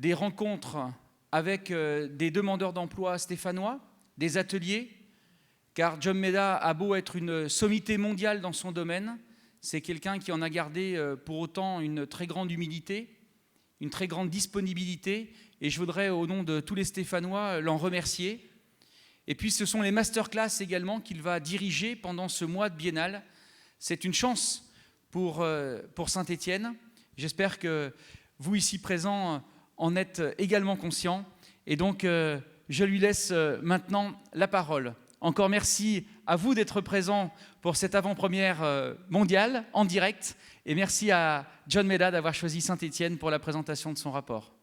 des rencontres avec des demandeurs d'emploi stéphanois, des ateliers, car John Meda a beau être une sommité mondiale dans son domaine, c'est quelqu'un qui en a gardé pour autant une très grande humilité, une très grande disponibilité, et je voudrais, au nom de tous les Stéphanois, l'en remercier. Et puis ce sont les masterclass également qu'il va diriger pendant ce mois de Biennale. C'est une chance pour Saint-Étienne. J'espère que vous, ici présents, en êtes également conscients. Et donc, je lui laisse maintenant la parole. Encore merci à vous d'être présents pour cette avant-première mondiale en direct. Et merci à John Meda d'avoir choisi Saint-Étienne pour la présentation de son rapport.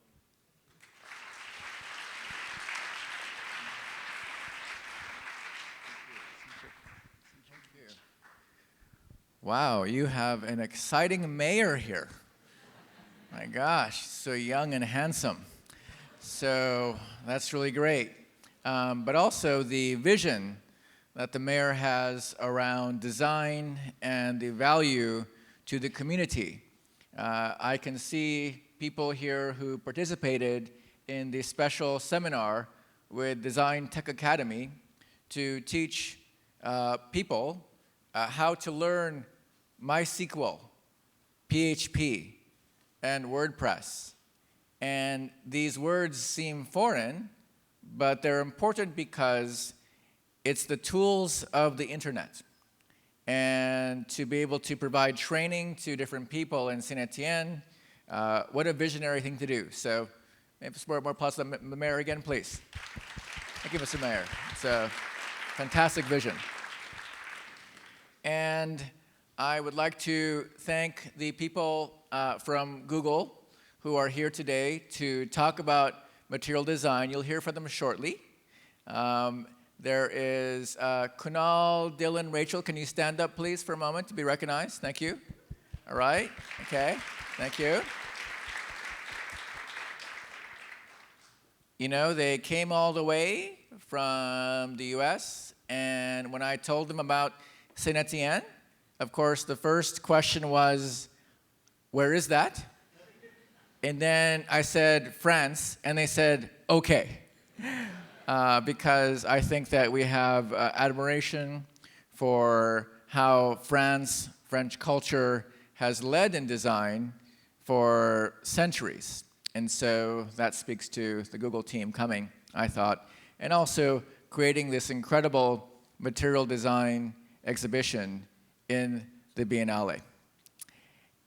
Wow, you have an exciting mayor here. My gosh, so young and handsome. So that's really great. But also the vision that the mayor has around design and the value to the community. I can see people here who participated in the special seminar with Design Tech Academy to teach people how to learn MySQL, PHP, and WordPress. And these words seem foreign, but they're important because it's the tools of the internet. And to be able to provide training to different people in Saint-Étienne, what a visionary thing to do. So maybe more applause to the mayor again, please. Thank you, Mr. Mayor. It's a fantastic vision. And I would like to thank the people from Google who are here today to talk about material design. You'll hear from them shortly. There is Kunal, Dylan, Rachel. Can you stand up, please, for a moment to be recognized? Thank you. All right. Okay. Thank you. You know, they came all the way from the US, and when I told them about Saint-Étienne, of course, the first question was, where is that? And then I said, France, and they said, okay. Because I think that we have admiration for how French culture has led in design for centuries. And so that speaks to the Google team coming, I thought, and also creating this incredible material design exhibition in the Biennale.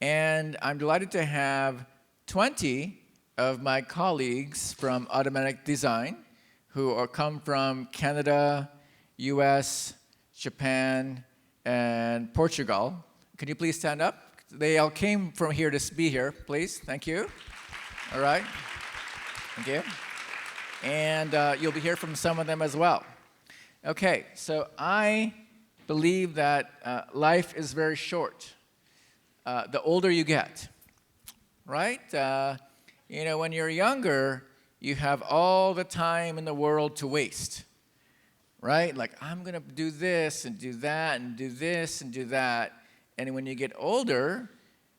And I'm delighted to have 20 of my colleagues from Automattic Design who come from Canada, US, Japan, and Portugal. Can you please stand up? They all came from here to be here, please. Thank you. All right. Thank you. And you'll be hearing from some of them as well. Okay, so I believe that life is very short. The older you get, right? You know, when you're younger, you have all the time in the world to waste, right? Like, I'm going to do this and do that and do this and do that. And when you get older,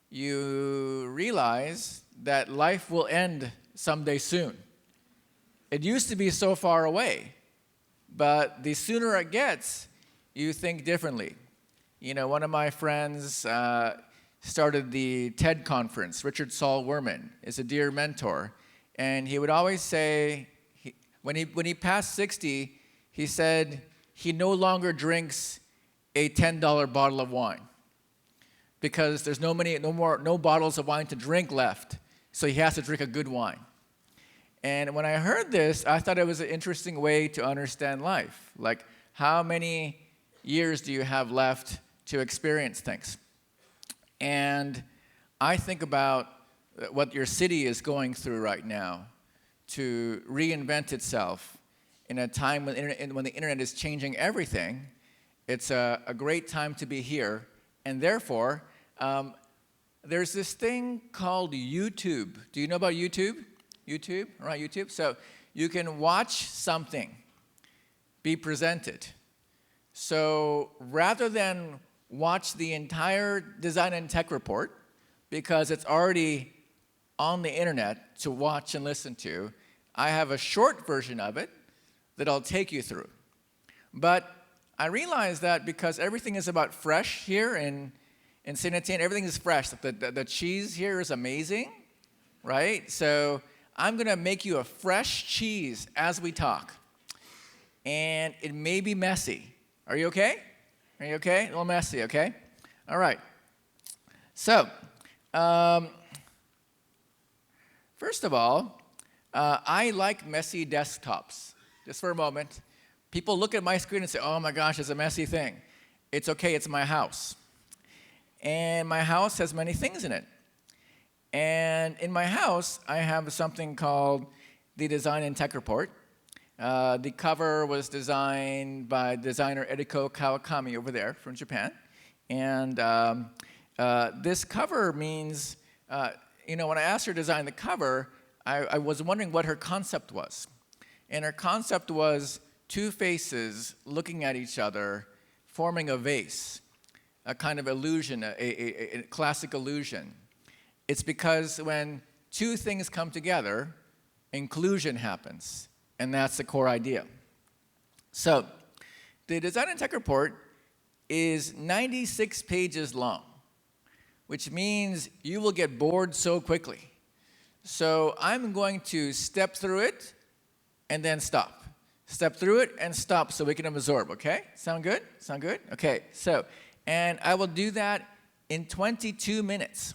you realize that life will end someday soon. It used to be so far away, but the sooner it gets, you think differently. You know, one of my friends started the TED conference. Richard Saul Wurman is a dear mentor. And he would always say, when he passed 60, he said he no longer drinks a $10 bottle of wine because there's no bottles of wine to drink left, so he has to drink a good wine. And when I heard this, I thought it was an interesting way to understand life. Like, how many years do you have left to experience things? And I think about what your city is going through right now to reinvent itself in a time when the internet is changing everything. It's a great time to be here. And therefore, there's this thing called YouTube. Do you know about YouTube? YouTube, right, YouTube? So you can watch something be presented. So rather than watch the entire design and tech report, because it's already on the internet to watch and listen to. I have a short version of it that I'll take you through. But I realized that because everything is about fresh here in Saint Étienne, everything is fresh. The cheese here is amazing, right? So I'm going to make you a fresh cheese as we talk. And it may be messy. Are you okay? Are you okay? A little messy, okay? All right. So, first of all, I like messy desktops. Just for a moment. People look at my screen and say, oh my gosh, it's a messy thing. It's okay, it's my house. And my house has many things in it. And in my house, I have something called the Design and Tech Report. The cover was designed by designer Eriko Kawakami over there from Japan. And this cover means, when I asked her to design the cover, I was wondering what her concept was. And her concept was two faces looking at each other, forming a vase, a kind of illusion, a classic illusion. It's because when two things come together, inclusion happens. And that's the core idea. So the Design and Tech Report is 96 pages long, which means you will get bored so quickly. So I'm going to step through it and then stop. Step through it and stop so we can absorb, okay? Sound good? Sound good? Okay, so, and I will do that in 22 minutes.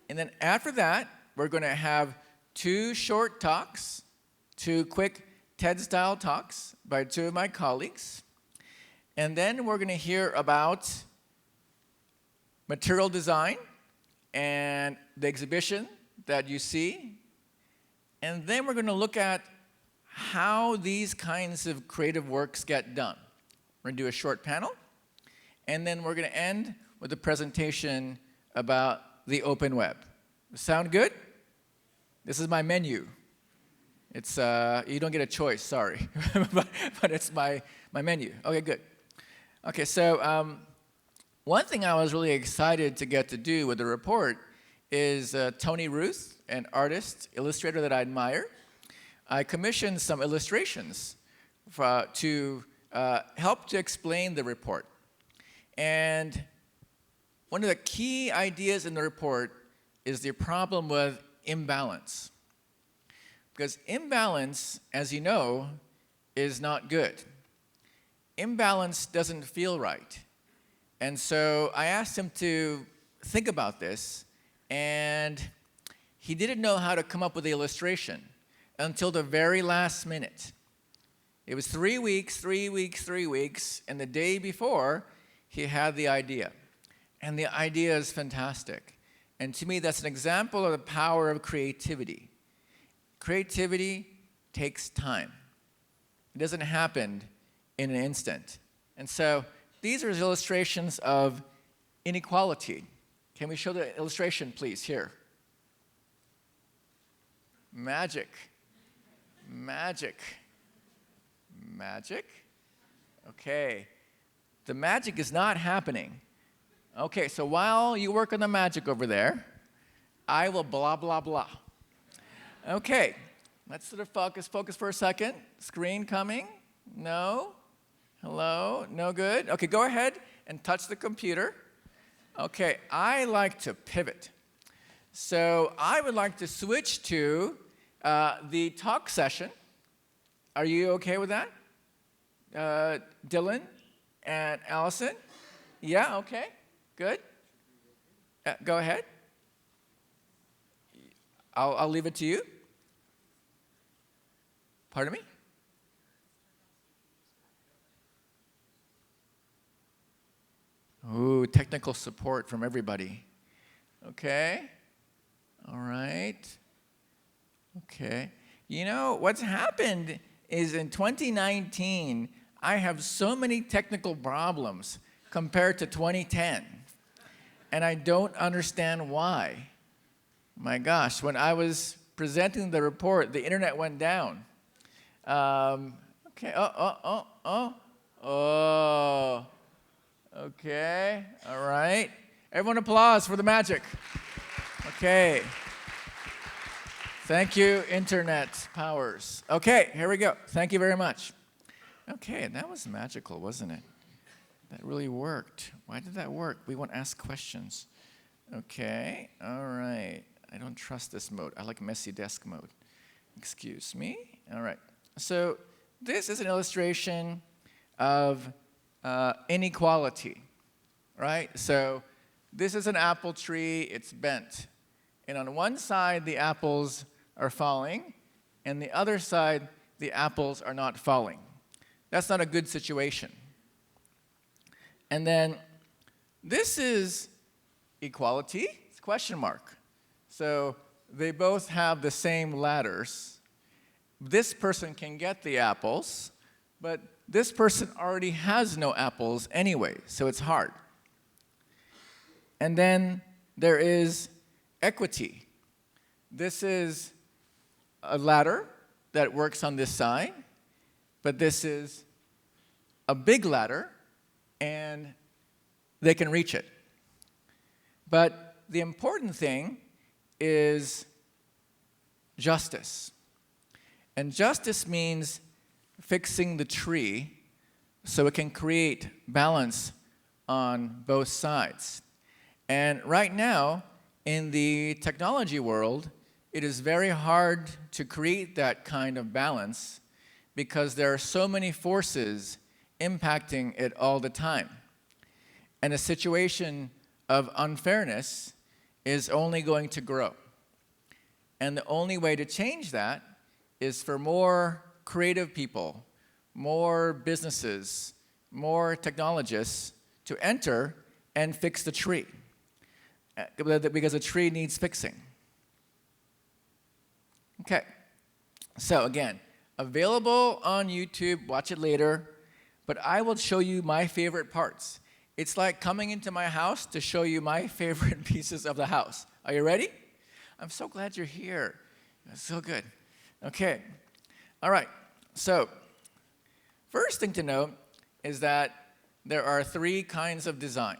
And then after that, we're going to have 2 short talks, 2 quick TED-style talks by 2 of my colleagues. And then we're going to hear about material design and the exhibition that you see. And then we're going to look at how these kinds of creative works get done. We're going to do a short panel, and then we're going to end with a presentation about the open web. Sound good? This is my menu. It's you don't get a choice, sorry, but it's my menu. Okay, good. Okay, so one thing I was really excited to get to do with the report is Tony Ruth, an artist, illustrator that I admire. I commissioned some illustrations to help to explain the report. And one of the key ideas in the report is the problem with imbalance. Because imbalance, as you know, is not good. Imbalance doesn't feel right. And so I asked him to think about this, and he didn't know how to come up with the illustration until the very last minute. It was 3 weeks, and the day before, he had the idea. And the idea is fantastic. And to me, that's an example of the power of creativity. Creativity takes time. It doesn't happen in an instant. And so these are illustrations of inequality. Can we show the illustration, please, here? Magic. Magic. Magic. Okay. The magic is not happening. Okay, so while you work on the magic over there, I will blah, blah, blah. Okay, let's sort of focus for a second. Screen coming? No? Hello? No good? Okay, go ahead and touch the computer. Okay, I like to pivot. So I would like to switch to the talk session. Are you okay with that? Dylan and Allison? Yeah, okay, good. Go ahead. I'll leave it to you. Pardon me? Ooh, technical support from everybody. Okay. All right. Okay. You know, what's happened is in 2019, I have so many technical problems compared to 2010. And I don't understand why. My gosh, when I was presenting the report, the internet went down. Okay, okay, all right. Everyone applause for the magic. Okay, Thank you, Internet powers. Okay, here we go. Thank you very much. Okay, that was magical, wasn't it? That really worked. Why did that work? We want to ask questions. Okay, all right. I don't trust this mode. I like messy desk mode. Excuse me. All right. So this is an illustration of inequality, right? So this is an apple tree. It's bent. And on one side, the apples are falling, and the other side, the apples are not falling. That's not a good situation. And then this is equality. It's a question mark. So they both have the same ladders. This person can get the apples, but this person already has no apples anyway, so it's hard. And then there is equity. This is a ladder that works on this side, but this is a big ladder, and they can reach it. But the important thing is justice. And justice means fixing the tree so it can create balance on both sides. And right now, in the technology world, it is very hard to create that kind of balance because there are so many forces impacting it all the time. And a situation of unfairness is only going to grow. And the only way to change that is for more creative people, more businesses, more technologists to enter and fix the tree. Because the tree needs fixing. Okay. So again, available on YouTube, watch it later, but I will show you my favorite parts. It's like coming into my house to show you my favorite pieces of the house. Are you ready? I'm so glad you're here. That's so good. Okay. All right. So, first thing to note is that there are three kinds of design.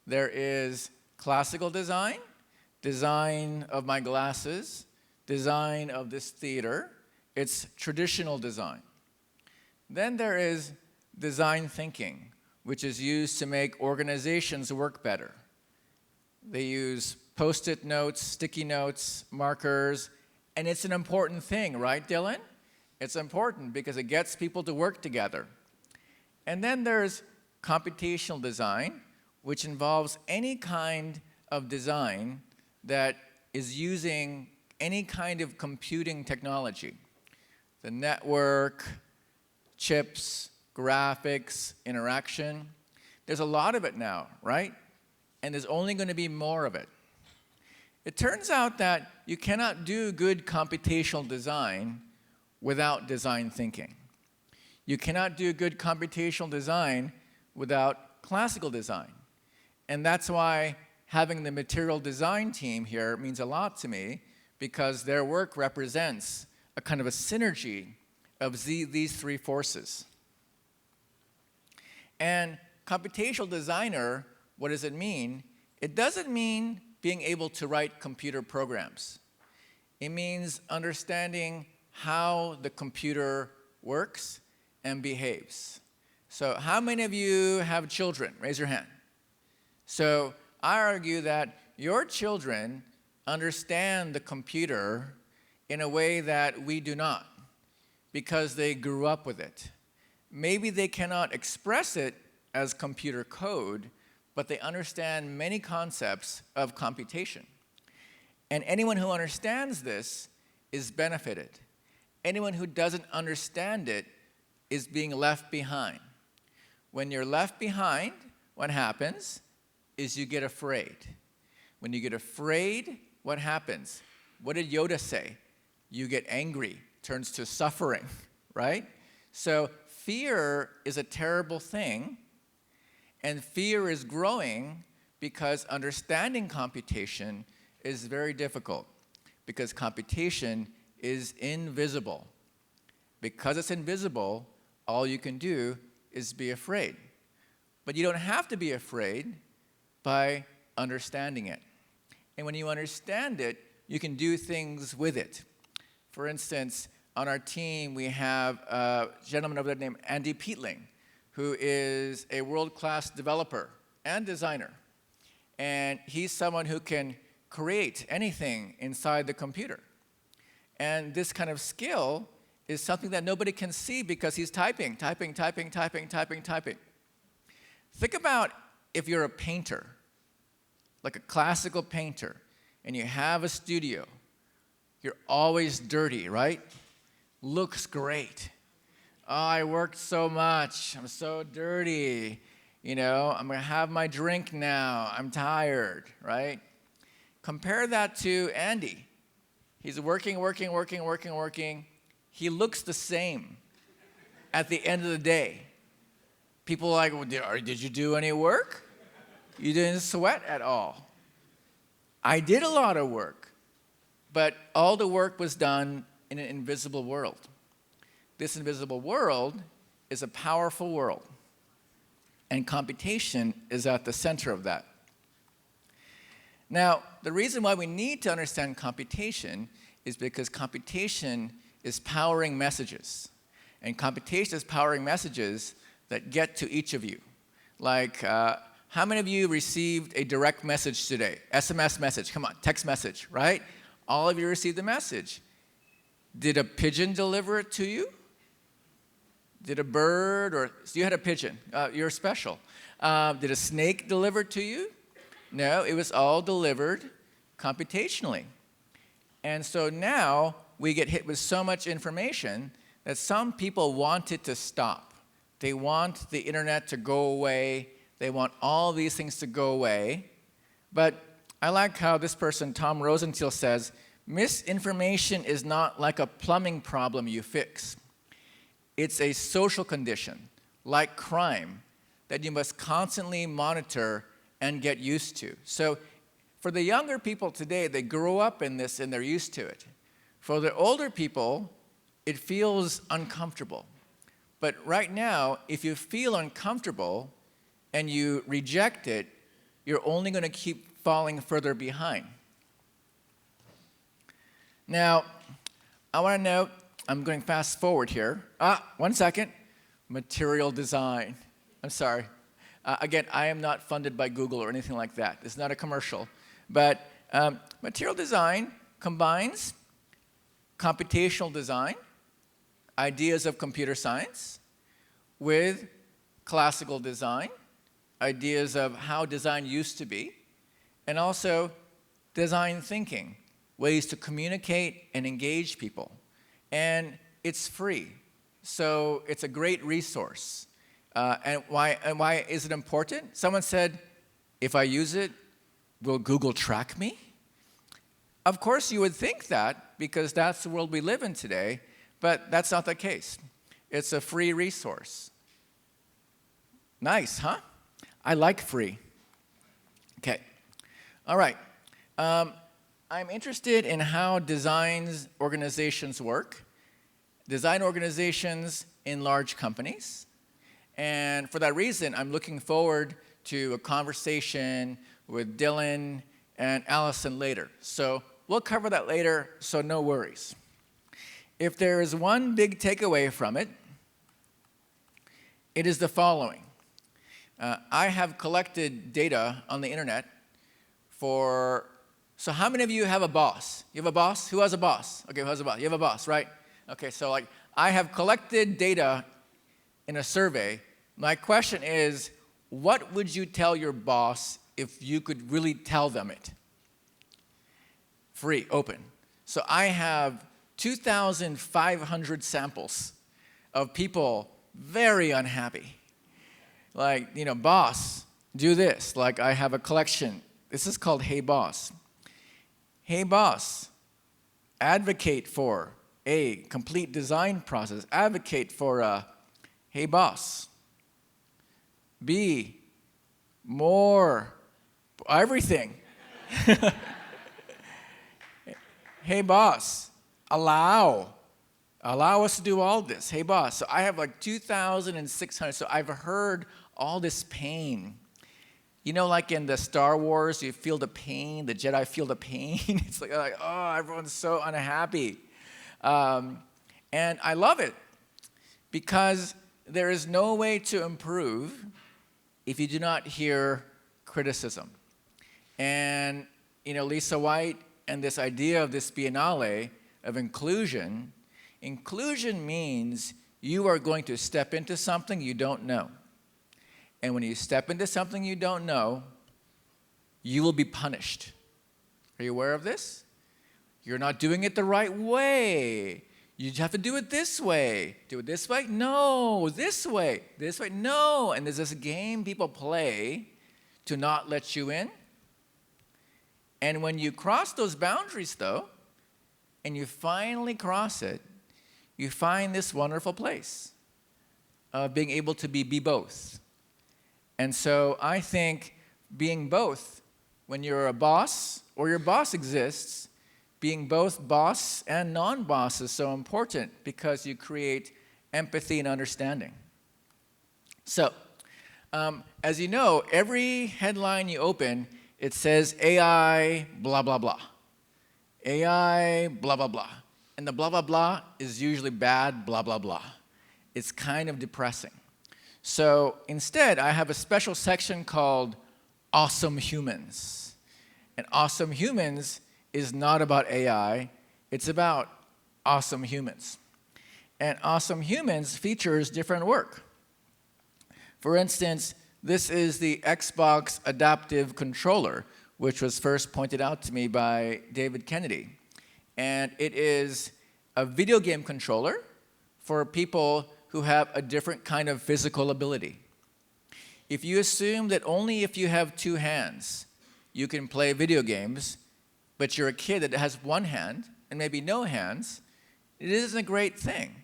There is classical design, design of my glasses, design of this theater. It's traditional design. Then there is design thinking, which is used to make organizations work better. They use Post-it notes, sticky notes, markers, and it's an important thing, right, Dylan? It's important because it gets people to work together. And then there's computational design, which involves any kind of design that is using any kind of computing technology. The network, chips, graphics, interaction. There's a lot of it now, right? And there's only going to be more of it. It turns out that you cannot do good computational design without design thinking. You cannot do good computational design without classical design. And that's why having the material design team here means a lot to me, because their work represents a kind of a synergy of these three forces. And computational designer, what does it mean? It doesn't mean being able to write computer programs. It means understanding how the computer works and behaves. So how many of you have children? Raise your hand. So I argue that your children understand the computer in a way that we do not, because they grew up with it. Maybe they cannot express it as computer code, but they understand many concepts of computation. And anyone who understands this is benefited. Anyone who doesn't understand it is being left behind. When you're left behind, what happens is you get afraid. When you get afraid, what happens? What did Yoda say? You get angry, turns to suffering, right? So fear is a terrible thing, and fear is growing because understanding computation is very difficult, because computation is invisible. Because it's invisible, all you can do is be afraid. But you don't have to be afraid by understanding it. And when you understand it, you can do things with it. For instance, on our team, we have a gentleman over there named Andy Peatling, who is a world-class developer and designer. And he's someone who can create anything inside the computer. And this kind of skill is something that nobody can see because he's typing. Think about if you're a painter, like a classical painter, and you have a studio. You're always dirty, right? Looks great. Oh, I worked so much. I'm so dirty. You know, I'm going to have my drink now. I'm tired, right? Compare that to Andy. He's working. He looks the same at the end of the day. People are like, well, did you do any work? You didn't sweat at all. I did a lot of work, but all the work was done in an invisible world. This invisible world is a powerful world, and computation is at the center of that. Now, the reason why we need to understand computation is because computation is powering messages, and computation is powering messages that get to each of you. Like, how many of you received a direct message today? SMS message, come on, text message, right? All of you received a message. Did a pigeon deliver it to you? Did a bird, or you had a pigeon, you're special. Did a snake deliver it to you? No, it was all delivered computationally. And so now we get hit with so much information that some people want it to stop. They want the internet to go away. They want all these things to go away. But I like how this person, Tom Rosenthal, says, misinformation is not like a plumbing problem you fix. It's a social condition, like crime, that you must constantly monitor and get used to. So for the younger people today, they grow up in this and they're used to it. For the older people, it feels uncomfortable. But right now, if you feel uncomfortable and you reject it, you're only going to keep falling further behind. Now, I want to note, I'm going fast forward here. 1 second. Material design. I'm sorry. Again, I am not funded by Google or anything like that. It's not a commercial. But material design combines computational design, ideas of computer science, with classical design, ideas of how design used to be, and also design thinking, ways to communicate and engage people. And it's free, so it's a great resource. And why is it important? Someone said, if I use it, will Google track me? Of course you would think that, because that's the world we live in today, but that's not the case. It's a free resource. Nice, huh? I like free. Okay. All right. I'm interested in how design organizations work. Design organizations in large companies. And for that reason, I'm looking forward to a conversation with Dylan and Allison later. So we'll cover that later, so no worries. If there is one big takeaway from it, it is the following. I have collected data on the internet for, so how many of you have a boss? You have a boss? Who has a boss? Okay, who has a boss? You have a boss, right? Okay, so like, I have collected data in a survey. My question is, what would you tell your boss if you could really tell them it? Free, open. So I have 2,500 samples of people very unhappy. Like, you know, boss, do this. Like, I have a collection. This is called Hey Boss. Hey Boss, advocate for a complete design process. Advocate for a Hey Boss. B, more, everything. Hey boss, allow us to do all this. Hey boss, so I have like 2,600, so I've heard all this pain. You know, like in the Star Wars, you feel the pain, the Jedi feel the pain. It's like, oh, everyone's so unhappy. And I love it because there is no way to improve if you do not hear criticism. And, you know, Lisa White and this idea of this Biennale of inclusion, inclusion means you are going to step into something you don't know. And when you step into something you don't know, you will be punished. Are you aware of this? You're not doing it the right way. You have to do it this way. Do it this way? No. This way. This way? No. And there's this game people play to not let you in. And when you cross those boundaries, though, and you finally cross it, you find this wonderful place of being able to be both. And so I think being both, when you're a boss or your boss exists, being both boss and non-boss is so important because you create empathy and understanding. So, as you know, every headline you open, it says AI blah, blah, blah. AI blah, blah, blah. And the blah, blah, blah is usually bad blah, blah, blah. It's kind of depressing. So instead, I have a special section called Awesome Humans. And Awesome Humans is not about AI, it's about awesome humans. And Awesome Humans features different work. For instance, this is the Xbox Adaptive Controller, which was first pointed out to me by David Kennedy. And it is a video game controller for people who have a different kind of physical ability. If you assume that only if you have two hands you can play video games, but you're a kid that has one hand and maybe no hands, it isn't a great thing.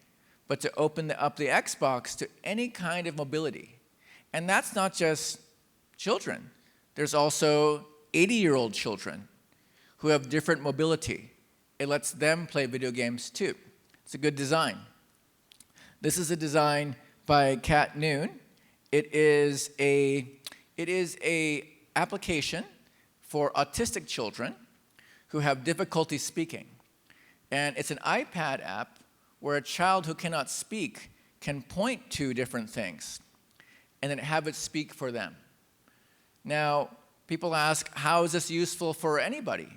But to open up the Xbox to any kind of mobility. And that's not just children. There's also 80-year-old children who have different mobility. It lets them play video games too. It's a good design. This is a design by Kat Noon. It is a application for autistic children who have difficulty speaking. And it's an iPad app where a child who cannot speak can point to different things and then have it speak for them. Now, people ask, how is this useful for anybody?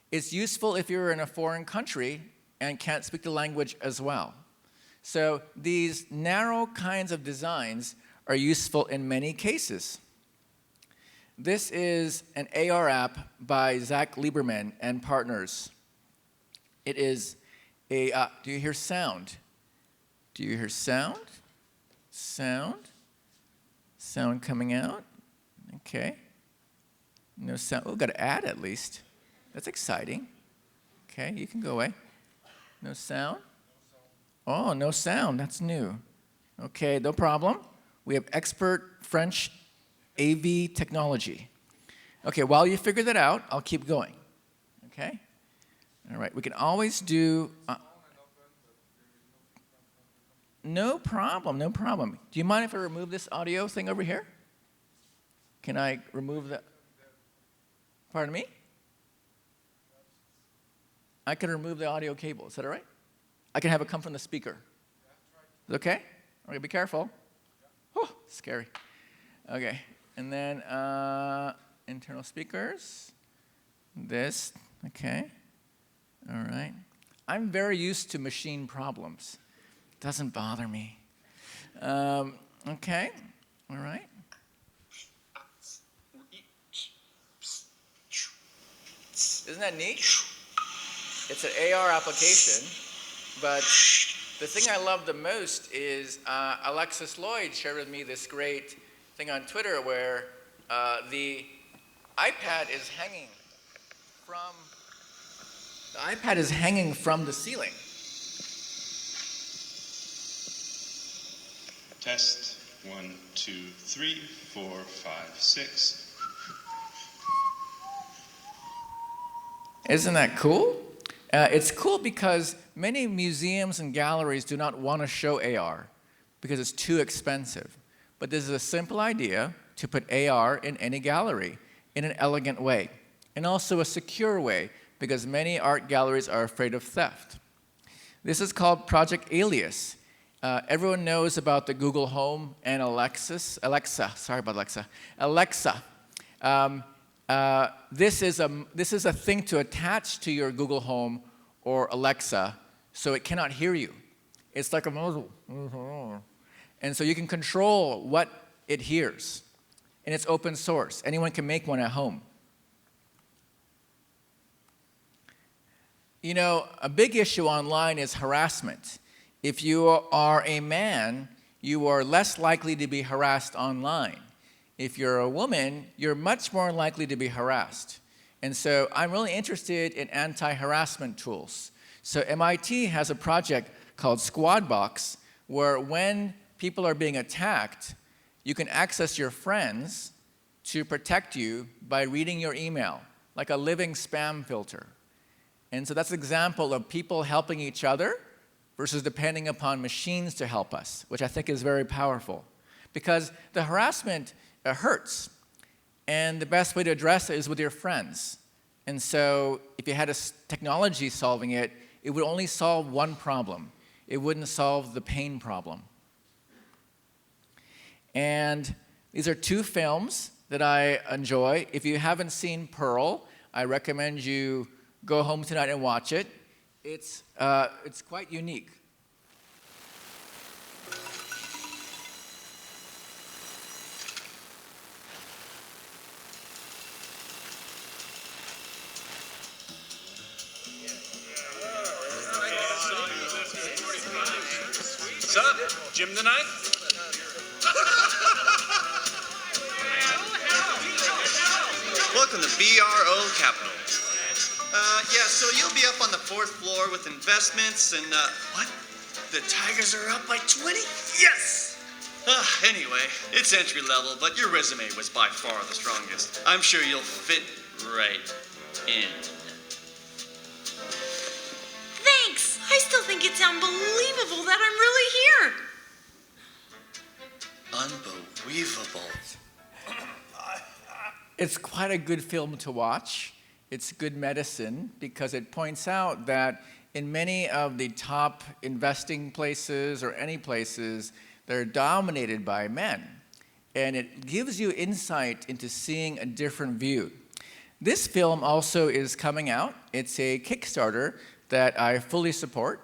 It's useful if you're in a foreign country and can't speak the language as well. So these narrow kinds of designs are useful in many cases. This is an AR app by Zach Lieberman and partners. It is a, do you hear sound? Do you hear sound? Sound? Sound coming out? Okay. No sound. Oh, got an ad at least. That's exciting. Okay, you can go away. No sound? Oh, no sound. That's new. Okay, no problem. We have expert French AV technology. Okay, while you figure that out, I'll keep going. Okay? All right, we can always do... no problem, no problem. Do you mind if I remove this audio thing over here? Can I remove that? Pardon me? I can remove the audio cable. Is that all right? I can have it come from the speaker. Is it okay? Okay, be careful. Oh, scary. Okay, and then internal speakers. This, okay. All right. I'm very used to machine problems. Doesn't bother me. Okay, all right. Isn't that neat? It's an AR application, but the thing I love the most is Alexis Lloyd shared with me this great thing on Twitter where the iPad is hanging from the ceiling. Test 1, 2, 3, 4, 5, 6. Isn't that cool? It's cool because many museums and galleries do not want to show AR because it's too expensive. But this is a simple idea to put AR in any gallery in an elegant way, and also a secure way, because many art galleries are afraid of theft. This is called Project Alias. Everyone knows about the Google Home and Alexa. This is a thing to attach to your Google Home or Alexa so it cannot hear you. It's like a muzzle. And so you can control what it hears. And it's open source. Anyone can make one at home. You know, a big issue online is harassment. If you are a man, you are less likely to be harassed online. If you're a woman, you're much more likely to be harassed. And so I'm really interested in anti-harassment tools. So MIT has a project called Squadbox, where when people are being attacked, you can access your friends to protect you by reading your email, like a living spam filter. And so that's an example of people helping each other versus depending upon machines to help us, which I think is very powerful. Because the harassment hurts, and the best way to address it is with your friends. And so if you had a technology solving it, it would only solve one problem. It wouldn't solve the pain problem. And these are two films that I enjoy. If you haven't seen Pearl, I recommend you go home tonight and watch it. It's quite unique. What's up? Gym tonight? Welcome to BRO Capital. Yeah, so you'll be up on the 4th floor with investments and, what? The Tigers are up by 20? Yes! Anyway, it's entry level, but your resume was by far the strongest. I'm sure you'll fit right in. Thanks! I still think it's unbelievable that I'm really here. Unbelievable. It's quite a good film to watch. It's good medicine because it points out that in many of the top investing places or any places, they're dominated by men. And it gives you insight into seeing a different view. This film also is coming out. It's a Kickstarter that I fully support.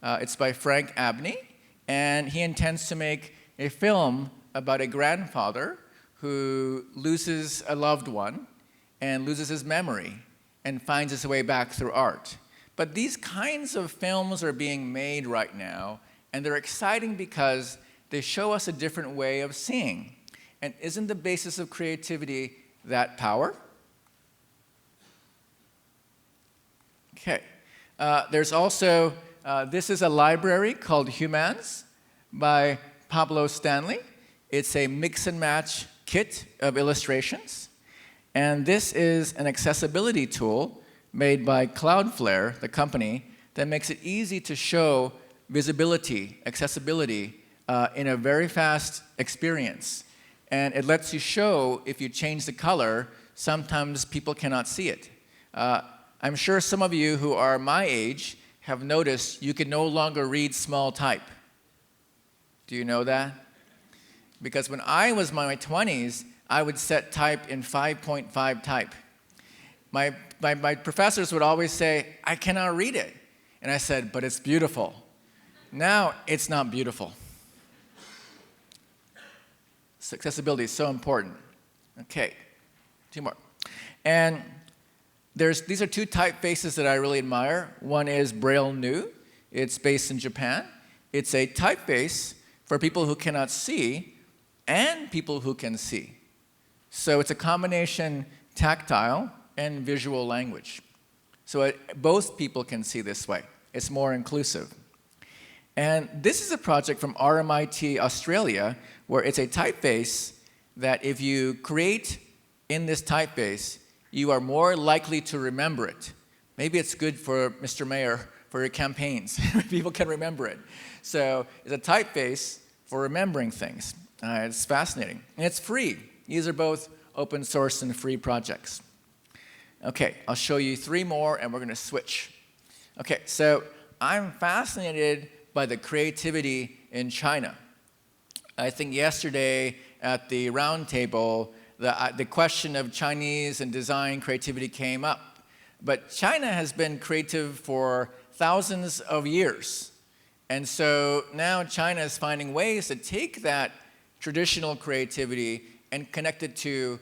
It's by Frank Abney, and he intends to make a film about a grandfather who loses a loved one and loses his memory and finds his way back through art. But these kinds of films are being made right now, and they're exciting because they show us a different way of seeing. And isn't the basis of creativity that power? Okay. There's also, this is a library called Humans by Pablo Stanley. It's a mix and match kit of illustrations. And this is an accessibility tool made by Cloudflare, the company, that makes it easy to show visibility, accessibility, in a very fast experience. And it lets you show, if you change the color, sometimes people cannot see it. I'm sure some of you who are my age have noticed you can no longer read small type. Do you know that? Because when I was in my 20s, I would set type in 5.5 type. My professors would always say, I cannot read it. And I said, but it's beautiful. Now, it's not beautiful. So accessibility is so important. Okay, 2 more. And these are 2 typefaces that I really admire. One is Braille New. It's based in Japan. It's a typeface for people who cannot see and people who can see. So it's a combination tactile and visual language. So both people can see this way. It's more inclusive. And this is a project from RMIT Australia, where it's a typeface that if you create in this typeface, you are more likely to remember it. Maybe it's good for Mr. Mayor, for your campaigns. People can remember it. So it's a typeface for remembering things. It's fascinating. And it's free. These are both open source and free projects. Okay, I'll show you 3 more, and we're going to switch. Okay, so I'm fascinated by the creativity in China. I think yesterday at the round table, the question of Chinese and design creativity came up. But China has been creative for thousands of years. And so now China is finding ways to take that traditional creativity and connect it to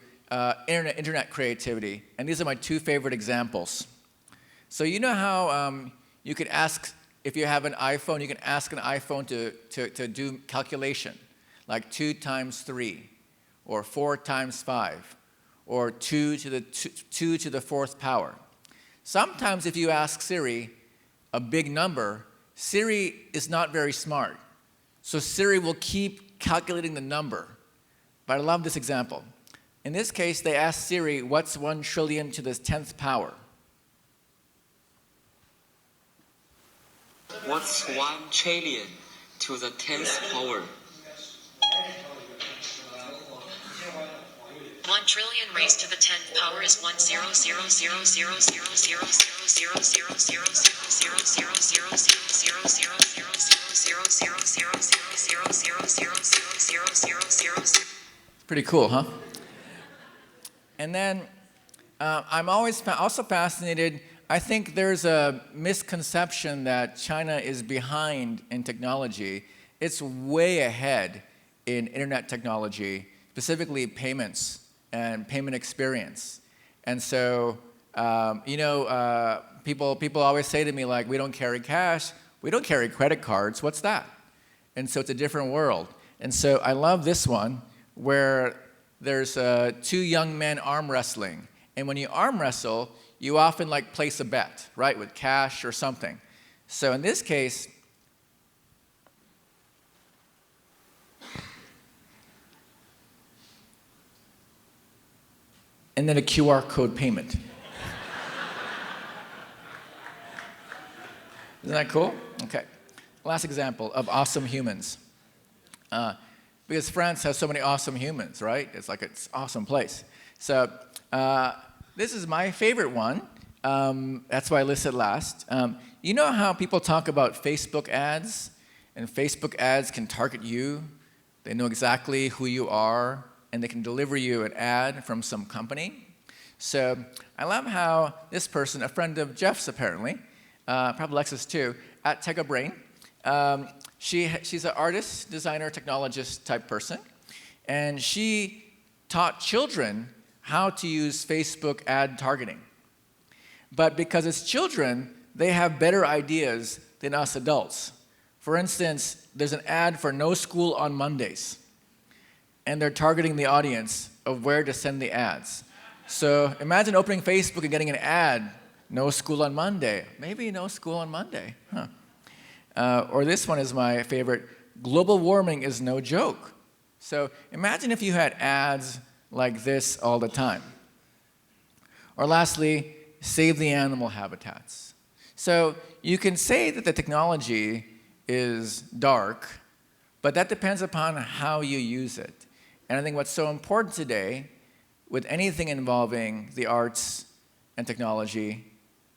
internet creativity. And these are my 2 favorite examples. So you know how you could ask, if you have an iPhone, you can ask an iPhone to do calculation, like 2 times 3, or 4 times 5, or 2 to the 4th power. Sometimes if you ask Siri a big number, Siri is not very smart. So Siri will keep calculating the number. But I love this example. In this case, they asked Siri, what's 1 trillion to the 10th power? What's 1 trillion to the 10th power? 1 trillion raised to the 10th power is 1 0 0 0 0 0 0 0 0 0 0 0 0 0 0 0 0 0 0 0 0. Pretty cool, huh? And then I'm always also fascinated. I think there's a misconception that China is behind in technology. It's way ahead in internet technology, specifically payments and payment experience. And so, people always say to me, like, we don't carry cash, we don't carry credit cards, what's that? And so it's a different world. And so I love this one, where there's 2 young men arm wrestling. And when you arm wrestle, you often like place a bet, right, with cash or something. So in this case, and then a QR code payment. Isn't that cool? Okay. Last example of awesome humans. Because France has so many awesome humans, right? It's like it's an awesome place. So this is my favorite one. That's why I listed last. You know how people talk about Facebook ads? And Facebook ads can target you. They know exactly who you are, and they can deliver you an ad from some company. So I love how this person, a friend of Jeff's apparently, probably Alexis too, at TechAbrain, she's an artist, designer, technologist type person, and she taught children how to use Facebook ad targeting. But because it's children, they have better ideas than us adults. For instance, there's an ad for no school on Mondays, and they're targeting the audience of where to send the ads. So imagine opening Facebook and getting an ad, no school on Monday. Maybe no school on Monday, huh? Or this one is my favorite, global warming is no joke. So imagine if you had ads like this all the time. Or lastly, save the animal habitats. So you can say that the technology is dark, but that depends upon how you use it. And I think what's so important today with anything involving the arts and technology,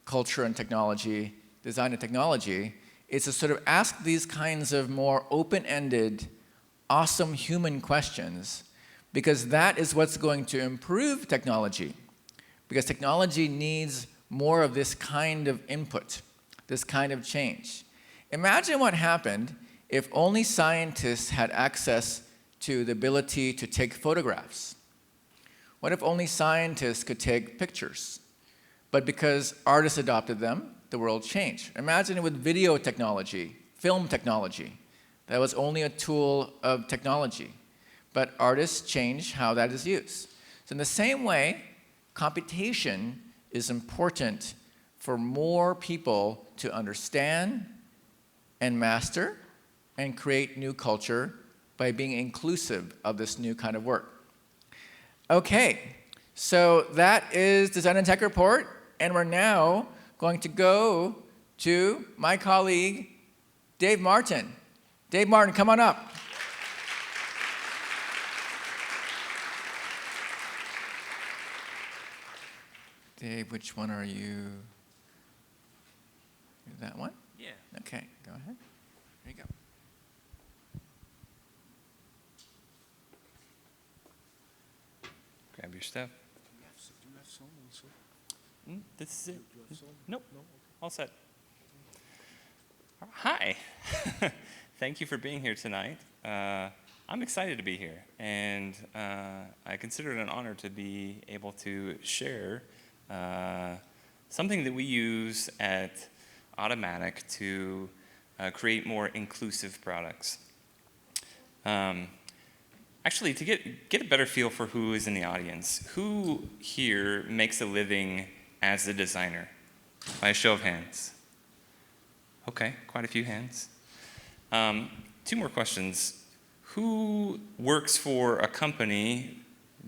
culture and technology, design and technology, is to sort of ask these kinds of more open-ended, awesome human questions, because that is what's going to improve technology. Because technology needs more of this kind of input, this kind of change. Imagine what happened if only scientists had access to the ability to take photographs. What if only scientists could take pictures? But because artists adopted them, the world changed. Imagine it with video technology, film technology. That was only a tool of technology. But artists change how that is used. So in the same way, computation is important for more people to understand and master and create new culture by being inclusive of this new kind of work. Okay, so that is Design and Tech Report, and we're now going to go to my colleague, Dave Martin. Dave Martin, come on up. Dave, which one are you? That one? Yeah. Okay, go ahead. There you go. Grab your stuff. This is it. Nope. All set. Hi. Thank you for being here tonight. I'm excited to be here, and I consider it an honor to be able to share something that we use at Automattic to create more inclusive products. Actually, to get a better feel for who is in the audience, who here makes a living as a designer? By a show of hands. Okay, quite a few hands. 2 more questions. Who works for a company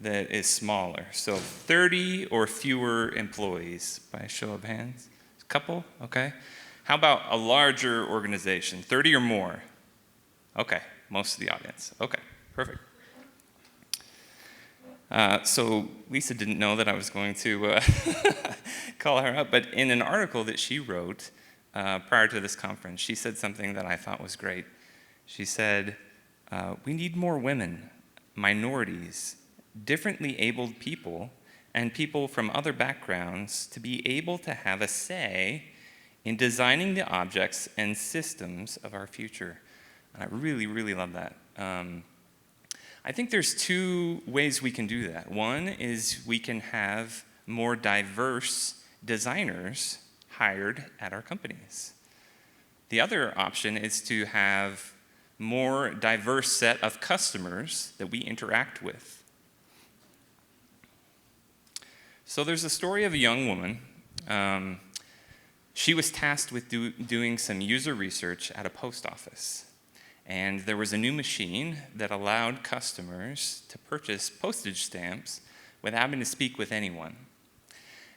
that is smaller? So 30 or fewer employees, by a show of hands? A couple, okay. How about a larger organization, 30 or more? Okay, most of the audience. Okay, perfect. So Lisa didn't know that I was going to call her up, but in an article that she wrote prior to this conference, she said something that I thought was great. She said, we need more women, minorities, differently abled people, and people from other backgrounds to be able to have a say in designing the objects and systems of our future. And I really, really love that. I think there's 2 ways we can do that. One is we can have more diverse designers hired at our companies. The other option is to have more diverse set of customers that we interact with. So there's a story of a young woman. She was tasked with doing some user research at a post office. And there was a new machine that allowed customers to purchase postage stamps without having to speak with anyone.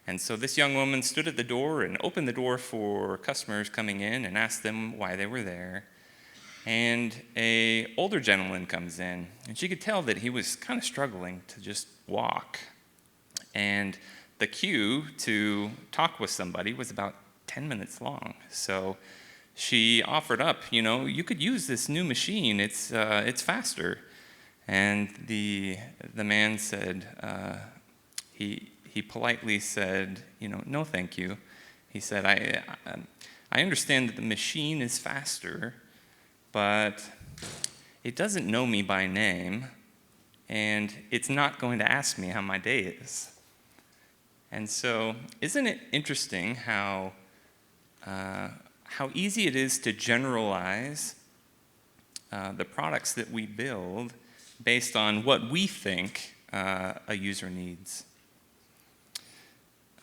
And so this young woman stood at the door and opened the door for customers coming in and asked them why they were there. And an older gentleman comes in, and she could tell that he was kind of struggling to just walk. And the queue to talk with somebody was about 10 minutes long. So she offered up, you could use this new machine. It's faster. And the man said, he politely said, no, thank you. He said, I understand that the machine is faster, but it doesn't know me by name, and it's not going to ask me how my day is. And so, isn't it interesting how easy it is to generalize the products that we build based on what we think a user needs.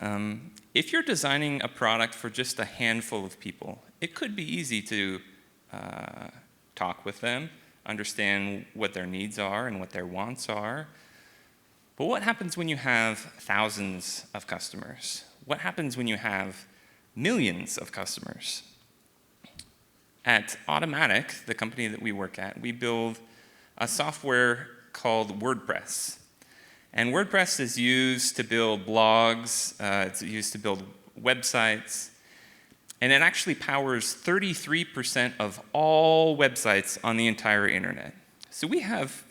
If you're designing a product for just a handful of people, it could be easy to talk with them, understand what their needs are and what their wants are. But what happens when you have thousands of customers? What happens when you have millions of customers? At Automattic, the company that we work at, we build a software called Wordpress. And Wordpress is used to build blogs, it's used to build websites, and it actually powers 33% of all websites on the entire internet. So we have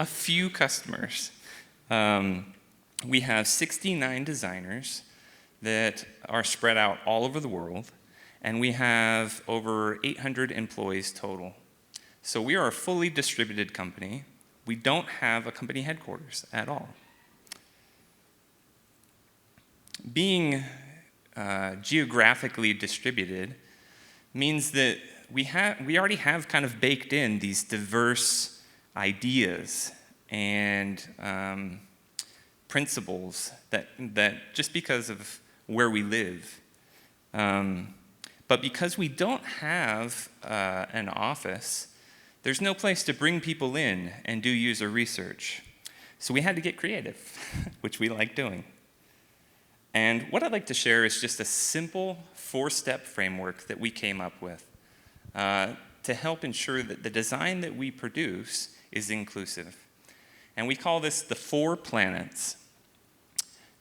a few customers. We have 69 designers that are spread out all over the world, and we have over 800 employees total. So we are a fully distributed company. We don't have a company headquarters at all. Being geographically distributed means that we already have kind of baked in these diverse ideas and principles that just because of where we live. But because we don't have an office, there's no place to bring people in and do user research. So we had to get creative, which we like doing. And what I'd like to share is just a simple 4-step framework that we came up with to help ensure that the design that we produce is inclusive. And we call this the 4 planets.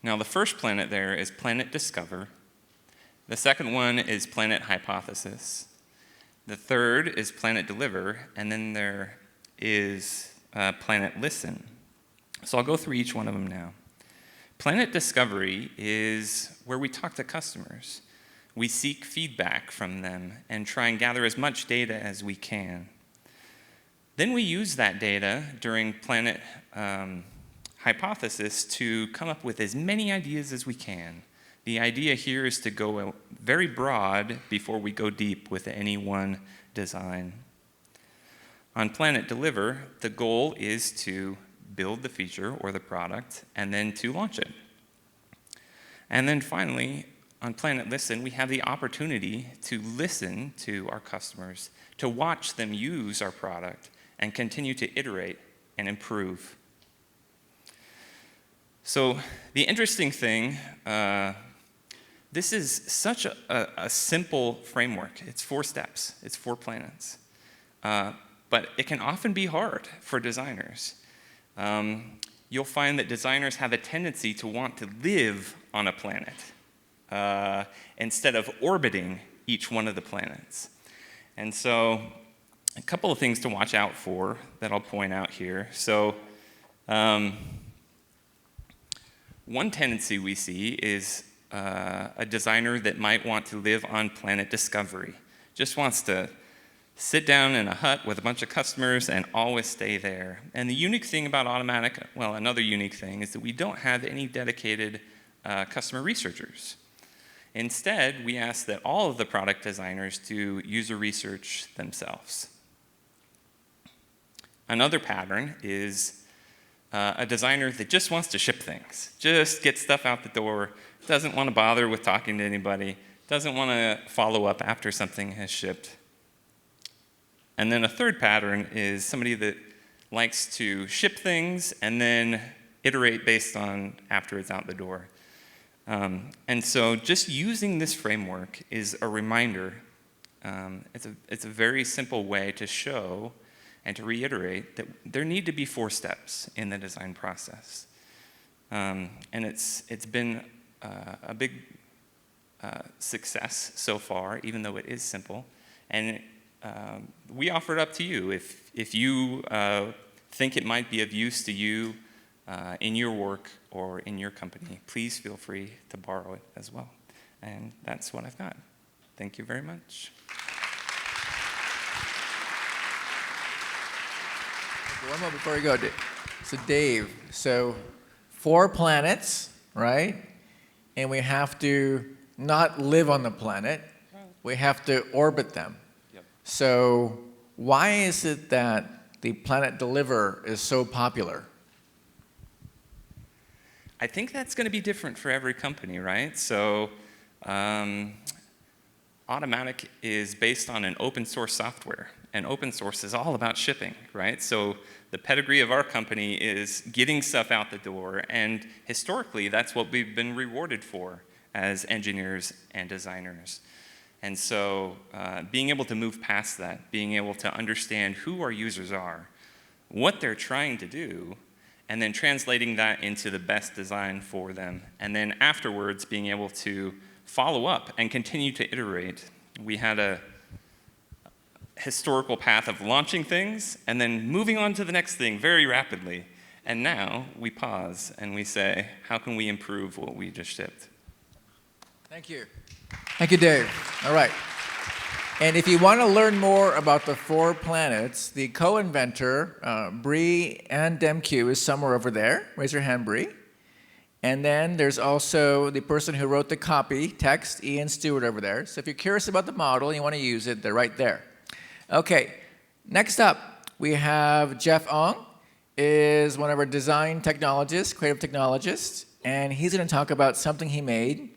Now, the first planet there is Planet Discover. The second one is Planet Hypothesis. The third is Planet Deliver, and then there is Planet Listen. So I'll go through each one of them now. Planet Discovery is where we talk to customers. We seek feedback from them and try and gather as much data as we can. Then we use that data during Planet Hypothesis to come up with as many ideas as we can. The idea here is to go very broad before we go deep with any one design. On Planet Deliver, the goal is to build the feature or the product and then to launch it. And then finally, on Planet Listen, we have the opportunity to listen to our customers, to watch them use our product and continue to iterate and improve. So the interesting thing, this is such a simple framework. It's 4 steps, it's 4 planets. But it can often be hard for designers. You'll find that designers have a tendency to want to live on a planet instead of orbiting each one of the planets. And so a couple of things to watch out for that I'll point out here. So one tendency we see is a designer that might want to live on Planet Discovery, just wants to sit down in a hut with a bunch of customers and always stay there. And the unique thing about Automattic, well, another unique thing, is that we don't have any dedicated customer researchers. Instead, we ask that all of the product designers do user research themselves. Another pattern is a designer that just wants to ship things, just get stuff out the door, doesn't want to bother with talking to anybody, doesn't want to follow up after something has shipped. And then a third pattern is somebody that likes to ship things and then iterate based on after it's out the door. And so just using this framework is a reminder. It's a very simple way to show and to reiterate that there need to be 4 steps in the design process. And it's been a big success so far, even though it is simple. And we offer it up to you. If you think it might be of use to you in your work or in your company, please feel free to borrow it as well. And that's what I've got. Thank you very much. One more before we go. So Dave, so 4 planets, right? And we have to not live on the planet. We have to orbit them. Yep. So why is it that the Planet Deliver is so popular? I think that's going to be different for every company, right? So Automattic is based on an open source software, and open source is all about shipping, right? So the pedigree of our company is getting stuff out the door, and historically that's what we've been rewarded for as engineers and designers. And so being able to move past that, being able to understand who our users are, what they're trying to do, and then translating that into the best design for them, and then afterwards being able to follow up and continue to iterate. We had a historical path of launching things and then moving on to the next thing very rapidly. And now we pause and we say, how can we improve what we just shipped? Thank you. Thank you, Dave. All right. And if you want to learn more about the 4 planets, the co-inventor, Bree and DemQ, is somewhere over there. Raise your hand, Bree. And then there's also the person who wrote the copy, text, Ian Stewart over there. So if you're curious about the model and you want to use it, they're right there. Okay, next up, we have Jeff Ong, is one of our design technologists, creative technologists, and he's going to talk about something he made,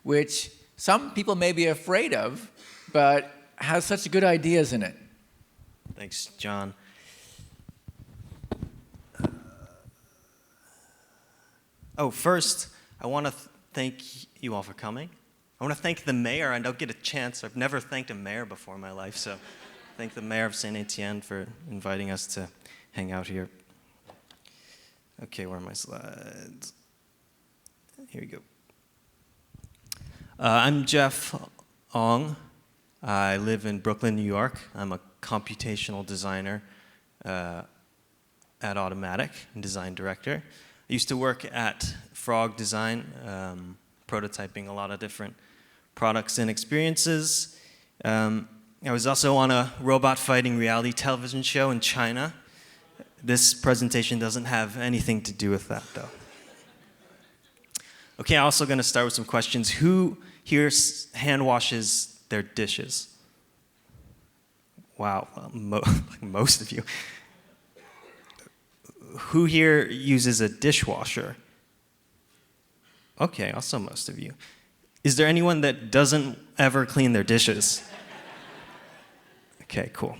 which some people may be afraid of, but has such good ideas in it. Thanks, John. First, I want to thank you all for coming. I want to thank the mayor. I don't get a chance. I've never thanked a mayor before in my life, so thank the mayor of Saint Étienne for inviting us to hang out here. Okay, where are my slides? Here we go. I'm Jeff Ong. I live in Brooklyn, New York. I'm a computational designer at Automattic and design director. I used to work at Frog Design, prototyping a lot of different products and experiences. I was also on a robot fighting reality television show in China. This presentation doesn't have anything to do with that, though. Okay, I'm also going to start with some questions. Who here hand washes their dishes? Wow, like most of you. Who here uses a dishwasher? Okay, also most of you. Is there anyone that doesn't ever clean their dishes? Okay, cool.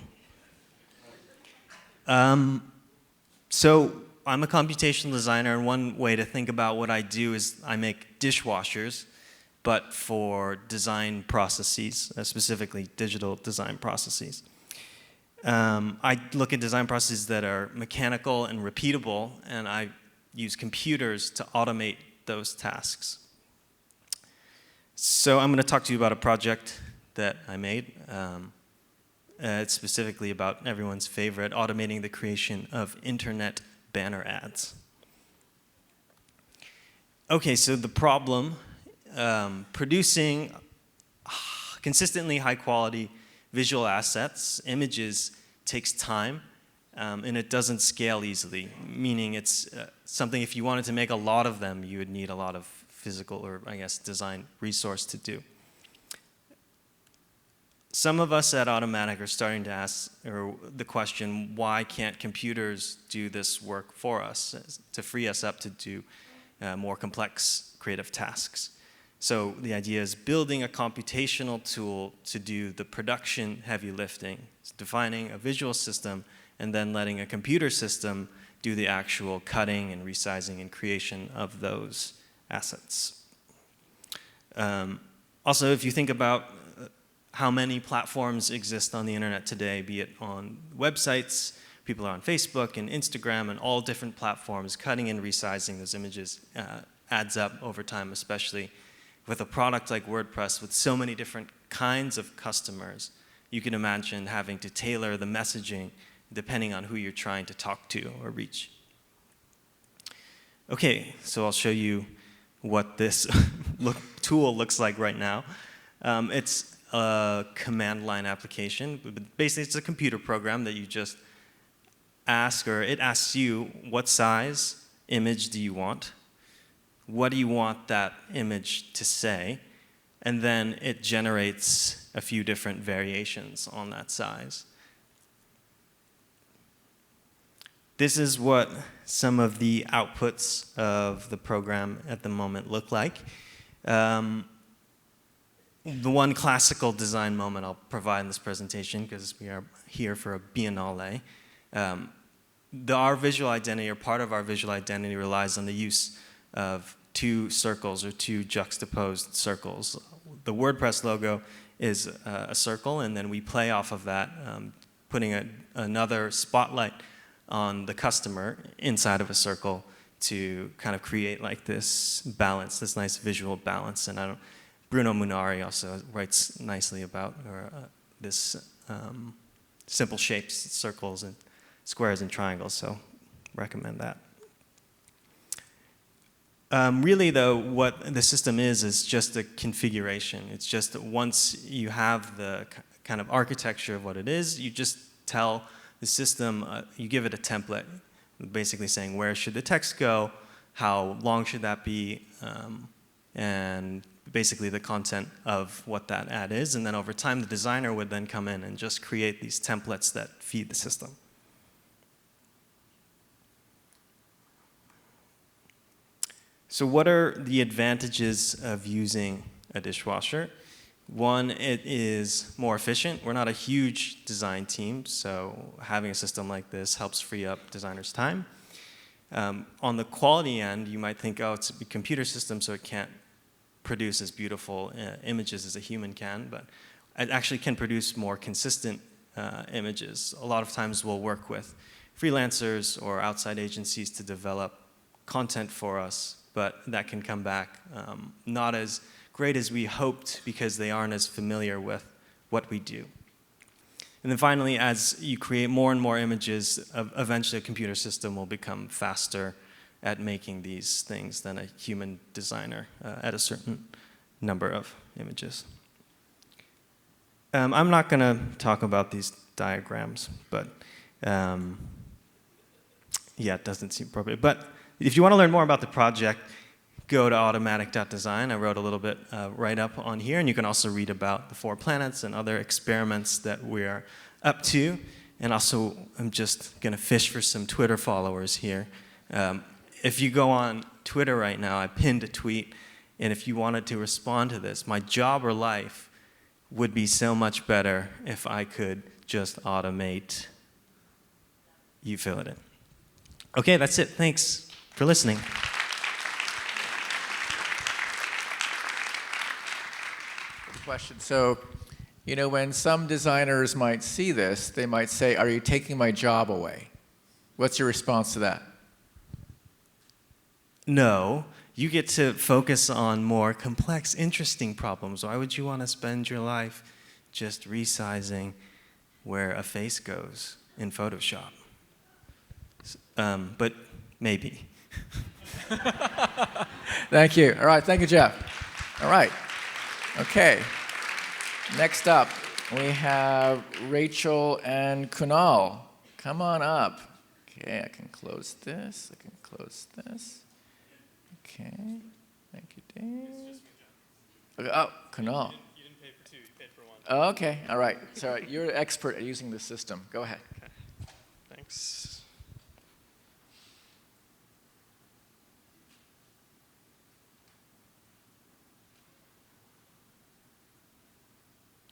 So I'm a computational designer, and one way to think about what I do is I make dishwashers, but for design processes, specifically digital design processes. I look at design processes that are mechanical and repeatable, and I use computers to automate those tasks. So I'm going to talk to you about a project that I made. It's specifically about everyone's favorite, automating the creation of internet banner ads. Okay, so the problem, producing consistently high quality visual assets, images, takes time, and it doesn't scale easily, meaning it's something if you wanted to make a lot of them, you would need a lot of physical or, I guess, design resource to do. Some of us at Automattic are starting to ask the question, why can't computers do this work for us to free us up to do more complex creative tasks? So the idea is building a computational tool to do the production heavy lifting, defining a visual system, and then letting a computer system do the actual cutting and resizing and creation of those assets. Also, if you think about how many platforms exist on the internet today, be it on websites, people are on Facebook and Instagram and all different platforms, cutting and resizing those images adds up over time, especially with a product like WordPress with so many different kinds of customers. You can imagine having to tailor the messaging depending on who you're trying to talk to or reach. Okay, so I'll show you what this tool looks like right now. It's a command line application. Basically, it's a computer program that you just ask, or it asks you, what size image do you want? What do you want that image to say? And then it generates a few different variations on that size. This is what some of the outputs of the program at the moment look like. The one classical design moment I'll provide in this presentation, because we are here for a Biennale. Our visual identity, or part of our visual identity, relies on the use of two circles or two juxtaposed circles. The WordPress logo is a circle, and then we play off of that, putting another spotlight on the customer inside of a circle to kind of create like this balance, this nice visual balance. And Bruno Munari also writes nicely about this simple shapes, circles and squares and triangles, so recommend that. Really though, what the system is just a configuration. It's just that once you have the kind of architecture of what it is, you just tell the system, you give it a template, basically saying where should the text go, how long should that be, and basically the content of what that ad is, and then over time the designer would then come in and just create these templates that feed the system. So what are the advantages of using a dishwasher? One, it is more efficient. We're not a huge design team, so having a system like this helps free up designers' time. On the quality end, you might think, oh, it's a computer system, so it can't produce as beautiful images as a human can, but it actually can produce more consistent images. A lot of times we'll work with freelancers or outside agencies to develop content for us but that can come back not as great as we hoped because they aren't as familiar with what we do. And then finally, as you create more and more images, eventually a computer system will become faster at making these things than a human designer at a certain number of images. I'm not going to talk about these diagrams, but yeah, it doesn't seem appropriate. But if you want to learn more about the project, go to automatic.design. I wrote a little bit right up on here, and you can also read about the 4 planets and other experiments that we're up to. And also, I'm just going to fish for some Twitter followers here. If you go on Twitter right now, I pinned a tweet, and if you wanted to respond to this, my job or life would be so much better if I could just automate. You fill it in. Okay, that's it. Thanks for listening. Good question. So, you know, when some designers might see this, they might say, "Are you taking my job away?" What's your response to that? No, you get to focus on more complex, interesting problems. Why would you want to spend your life just resizing where a face goes in Photoshop? But maybe. Thank you. All right, thank you, Jeff. All right. Okay. Next up, we have Rachel and Kunal. Come on up. Okay, I can close this. I can close this. Okay. Thank you, Dave. Okay, oh, Kunal. You didn't pay for 2, you paid for 1. Oh, okay. All right. So you're an expert at using the system. Go ahead. Okay. Thanks.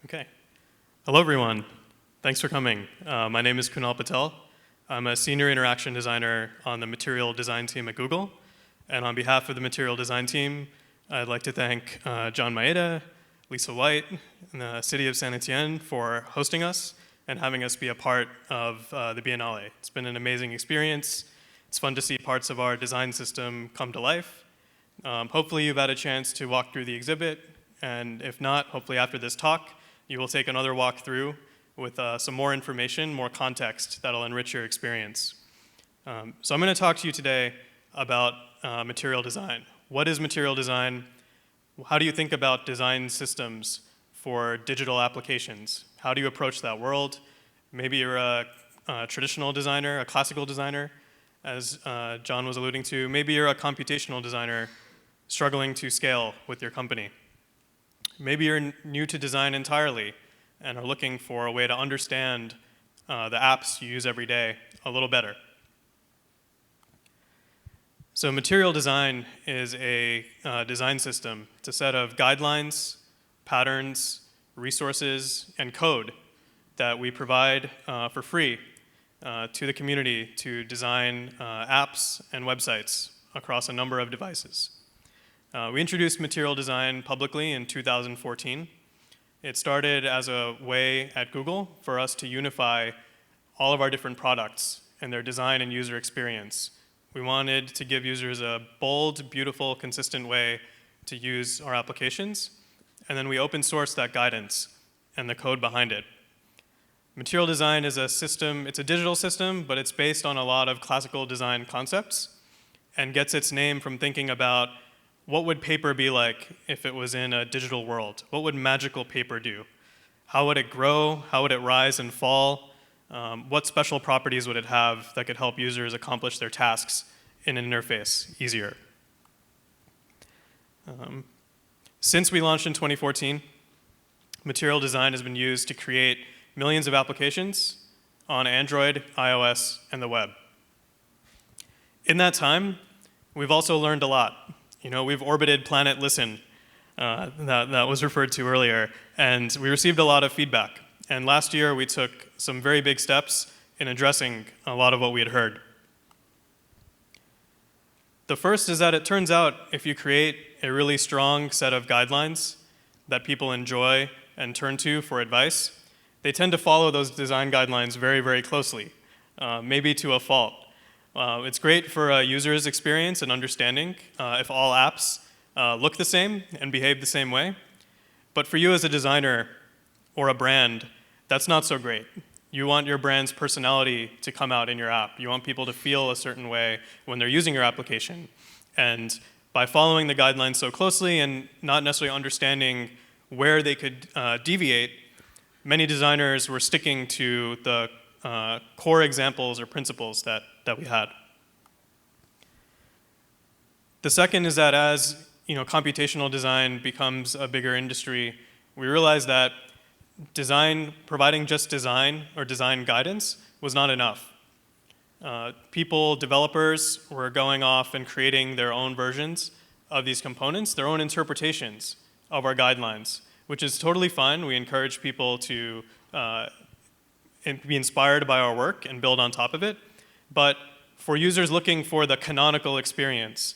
Okay. Hello, everyone. Thanks for coming. My name is Kunal Patel. I'm a senior interaction designer on the material design team at Google. And on behalf of the material design team, I'd like to thank John Maeda, Lisa White, and the city of San Étienne for hosting us and having us be a part of the Biennale. It's been an amazing experience. It's fun to see parts of our design system come to life. Hopefully you've had a chance to walk through the exhibit, and if not, hopefully after this talk, you will take another walk through with some more information, more context that'll enrich your experience. So I'm going to talk to you today about material design. What is material design? How do you think about design systems for digital applications? How do you approach that world? Maybe you're a traditional designer, a classical designer, as John was alluding to. Maybe you're a computational designer struggling to scale with your company. Maybe you're new to design entirely and are looking for a way to understand the apps you use every day a little better. So material design is a design system. It's a set of guidelines, patterns, resources, and code that we provide for free to the community to design apps and websites across a number of devices. We introduced material design publicly in 2014. It started as a way at Google for us to unify all of our different products and their design and user experience. We wanted to give users a bold, beautiful, consistent way to use our applications, and then we open sourced that guidance and the code behind it. Material design is a system, it's a digital system, but it's based on a lot of classical design concepts and gets its name from thinking about what would paper be like if it was in a digital world? What would magical paper do? How would it grow? How would it rise and fall? What special properties would it have that could help users accomplish their tasks in an interface easier? Since we launched in 2014, material design has been used to create millions of applications on Android, iOS, and the web. In that time, we've also learned a lot. You know, we've orbited planet Listen, that was referred to earlier, and we received a lot of feedback. And last year, we took some very big steps in addressing a lot of what we had heard. The first is that it turns out if you create a really strong set of guidelines that people enjoy and turn to for advice, they tend to follow those design guidelines very, very closely, maybe to a fault. It's great for a user's experience and understanding if all apps look the same and behave the same way. But for you as a designer or a brand, that's not so great. You want your brand's personality to come out in your app. You want people to feel a certain way when they're using your application. And by following the guidelines so closely and not necessarily understanding where they could deviate, many designers were sticking to the core examples or principles that we had. The second is that as computational design becomes a bigger industry, we realized that providing just design or design guidance was not enough. Developers were going off and creating their own versions of these components, their own interpretations of our guidelines, which is totally fine. We encourage people to be inspired by our work and build on top of it. But for users looking for the canonical experience,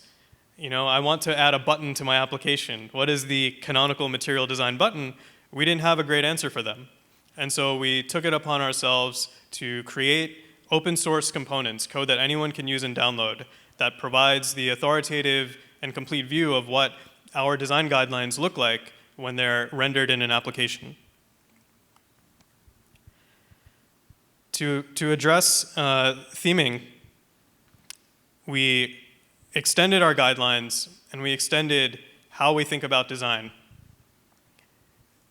I want to add a button to my application. What is the canonical material design button? We didn't have a great answer for them. And so we took it upon ourselves to create open source components, code that anyone can use and download, that provides the authoritative and complete view of what our design guidelines look like when they're rendered in an application. To address theming, we extended our guidelines and we extended how we think about design.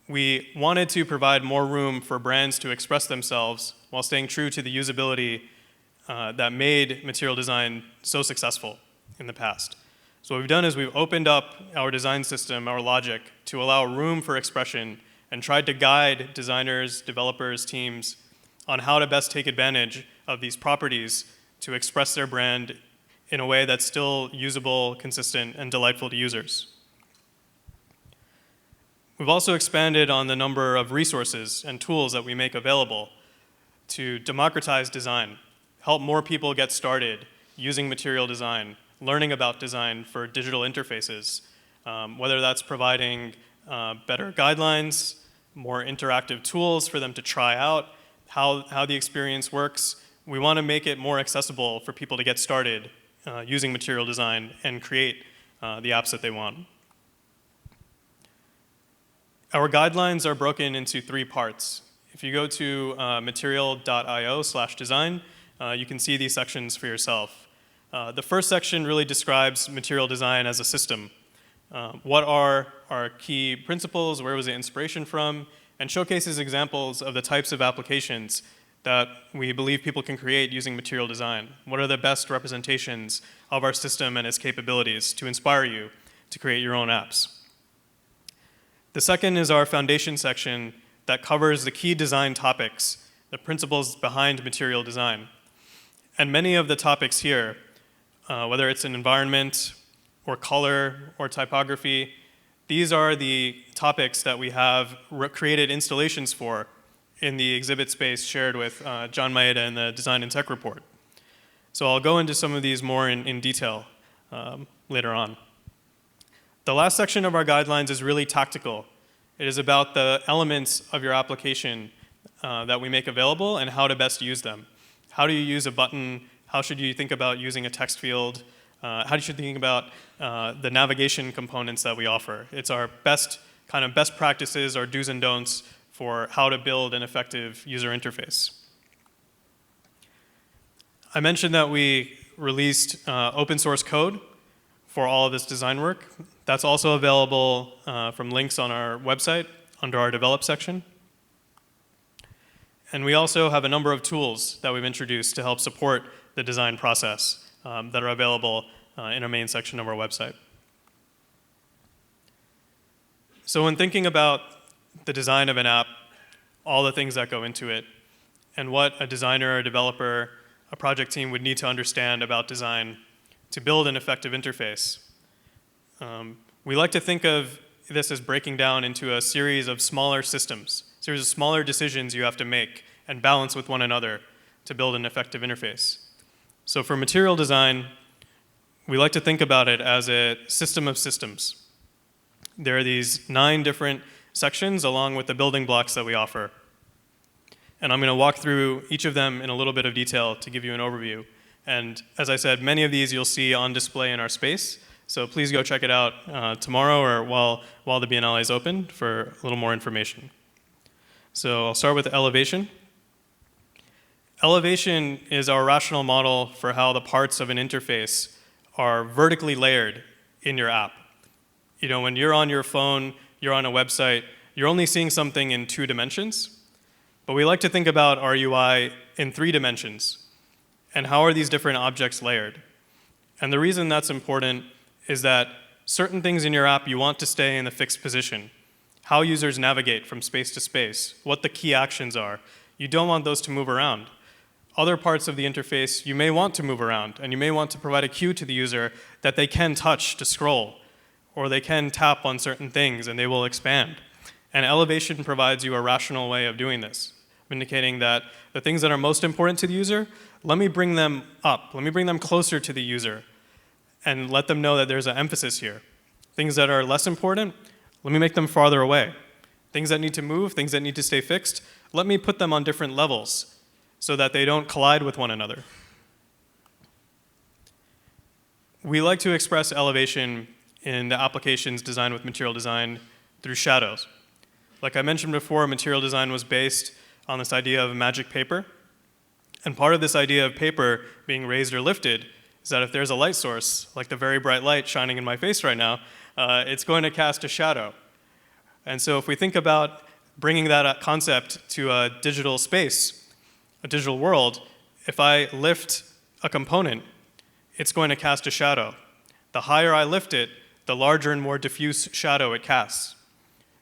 We wanted to provide more room for brands to express themselves while staying true to the usability that made material design so successful in the past. So what we've done is we've opened up our design system, our logic, to allow room for expression and tried to guide designers, developers, teams on how to best take advantage of these properties to express their brand in a way that's still usable, consistent, and delightful to users. We've also expanded on the number of resources and tools that we make available to democratize design, help more people get started using material design, learning about design for digital interfaces, whether that's providing better guidelines, more interactive tools for them to try out, how the experience works. We want to make it more accessible for people to get started using material design and create the apps that they want. Our guidelines are broken into 3 parts. If you go to material.io/design, you can see these sections for yourself. The first section really describes material design as a system. What are our key principles? Where was the inspiration from? And showcases examples of the types of applications that we believe people can create using material design. What are the best representations of our system and its capabilities to inspire you to create your own apps? The second is our foundation section that covers the key design topics, the principles behind material design. And many of the topics here, whether it's an environment or color or typography, these are the topics that we have created installations for in the exhibit space shared with John Maeda in the Design and Tech report. So I'll go into some of these more in detail later on. The last section of our guidelines is really tactical. It is about the elements of your application that we make available and how to best use them. How do you use a button? How should you think about using a text field? How should you think about the navigation components that we offer? It's our best practices, our do's and don'ts for how to build an effective user interface. I mentioned that we released open source code for all of this design work. That's also available from links on our website under our develop section. And we also have a number of tools that we've introduced to help support the design process that are available in our main section of our website. So when thinking about the design of an app, all the things that go into it, and what a designer, a developer, a project team would need to understand about design to build an effective interface, we like to think of this as breaking down into a series of smaller systems, series of smaller decisions you have to make and balance with one another to build an effective interface. So for material design, we like to think about it as a system of systems. There are these 9 different sections along with the building blocks that we offer. And I'm going to walk through each of them in a little bit of detail to give you an overview. And as I said, many of these you'll see on display in our space. So please go check it out tomorrow or while the Biennale is open for a little more information. So I'll start with elevation. Elevation is our rational model for how the parts of an interface are vertically layered in your app. You know, when you're on your phone, you're on a website, you're only seeing something in 2 dimensions. But we like to think about our UI in 3 dimensions. And how are these different objects layered? And the reason that's important is that certain things in your app you want to stay in a fixed position. How users navigate from space to space, what the key actions are. You don't want those to move around. Other parts of the interface you may want to move around, and you may want to provide a cue to the user that they can touch to scroll, or they can tap on certain things and they will expand. And elevation provides you a rational way of doing this, indicating that the things that are most important to the user, let me bring them up, let me bring them closer to the user, and let them know that there's an emphasis here. Things that are less important, let me make them farther away. Things that need to move, things that need to stay fixed, let me put them on different levels so that they don't collide with one another. We like to express elevation in the applications designed with material design through shadows. Like I mentioned before, material design was based on this idea of magic paper. And part of this idea of paper being raised or lifted is that if there's a light source, like the very bright light shining in my face right now, it's going to cast a shadow. And so if we think about bringing that concept to a digital space, a digital world, if I lift a component, it's going to cast a shadow. The higher I lift it, the larger and more diffuse shadow it casts.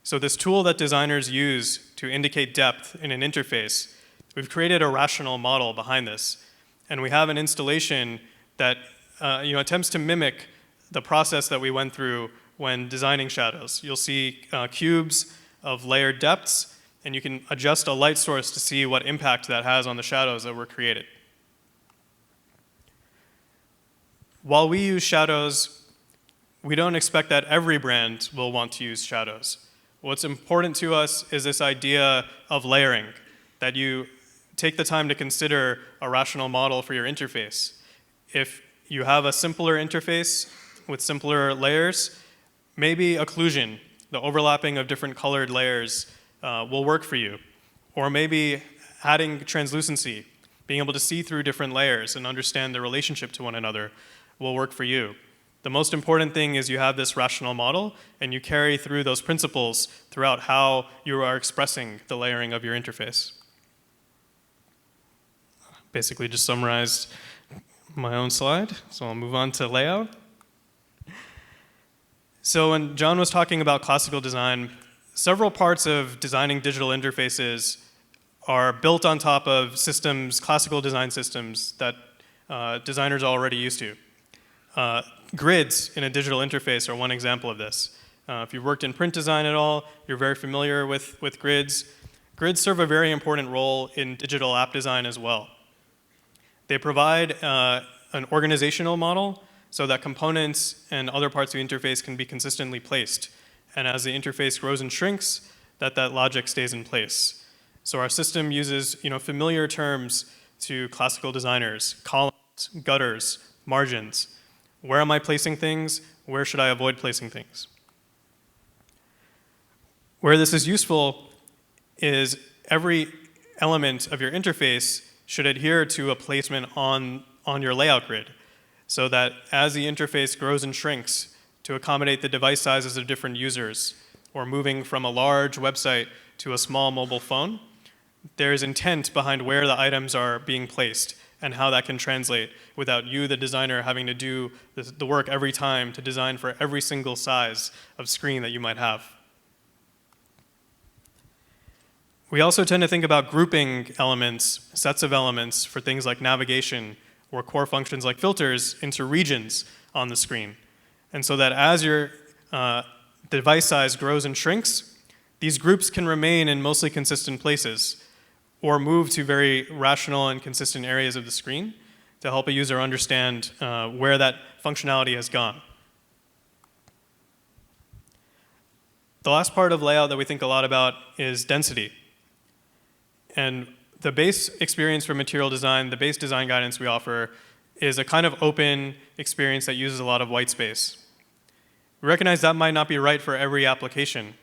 So this tool that designers use to indicate depth in an interface, we've created a rational model behind this. And we have an installation that attempts to mimic the process that we went through when designing shadows. You'll see cubes of layered depths, and you can adjust a light source to see what impact that has on the shadows that were created. While we use shadows, we don't expect that every brand will want to use shadows. What's important to us is this idea of layering, that you take the time to consider a rational model for your interface. If you have a simpler interface with simpler layers, maybe occlusion, the overlapping of different colored layers, will work for you. Or maybe adding translucency, being able to see through different layers and understand their relationship to one another will work for you. The most important thing is you have this rational model and you carry through those principles throughout how you are expressing the layering of your interface. Basically just summarized my own slide, so I'll move on to layout. So when John was talking about classical design, several parts of designing digital interfaces are built on top of systems, classical design systems that designers are already used to. Grids in a digital interface are one example of this. If you've worked in print design at all, you're very familiar with grids. Grids serve a very important role in digital app design as well. They provide an organizational model so that components and other parts of the interface can be consistently placed. And as the interface grows and shrinks, that logic stays in place. So our system uses familiar terms to classical designers: columns, gutters, margins. Where am I placing things? Where should I avoid placing things? Where this is useful is every element of your interface should adhere to a placement on your layout grid, so that as the interface grows and shrinks to accommodate the device sizes of different users, or moving from a large website to a small mobile phone, there's intent behind where the items are being placed and how that can translate without you, the designer, having to do the work every time to design for every single size of screen that you might have. We also tend to think about grouping elements, sets of elements for things like navigation or core functions like filters into regions on the screen. And so that as your device size grows and shrinks, these groups can remain in mostly consistent places or move to very rational and consistent areas of the screen to help a user understand where that functionality has gone. The last part of layout that we think a lot about is density. And the base experience for material design, the base design guidance we offer, is a kind of open experience that uses a lot of white space. We recognize that might not be right for every application.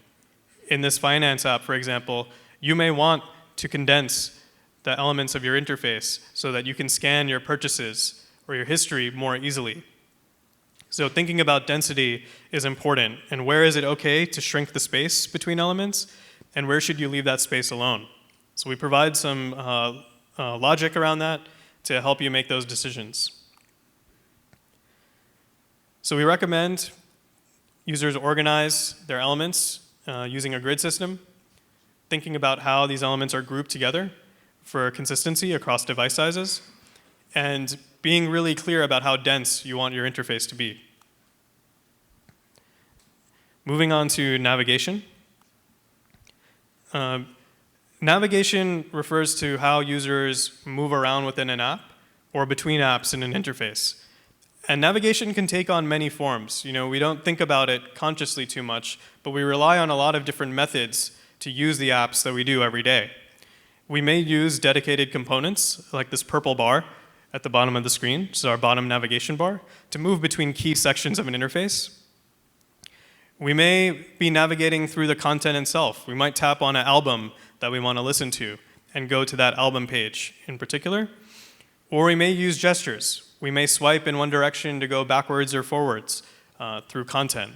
In this finance app, for example, you may want to condense the elements of your interface so that you can scan your purchases or your history more easily. So thinking about density is important, and where is it okay to shrink the space between elements, and where should you leave that space alone? So we provide some logic around that to help you make those decisions. So we recommend users organize their elements using a grid system, thinking about how these elements are grouped together for consistency across device sizes, and being really clear about how dense you want your interface to be. Moving on to navigation. Navigation refers to how users move around within an app or between apps in an interface. And navigation can take on many forms. You know, we don't think about it consciously too much, but we rely on a lot of different methods to use the apps that we do every day. We may use dedicated components, like this purple bar at the bottom of the screen, which is our bottom navigation bar, to move between key sections of an interface. We may be navigating through the content itself. We might tap on an album that we want to listen to and go to that album page in particular. Or we may use gestures. We may swipe in one direction to go backwards or forwards through content.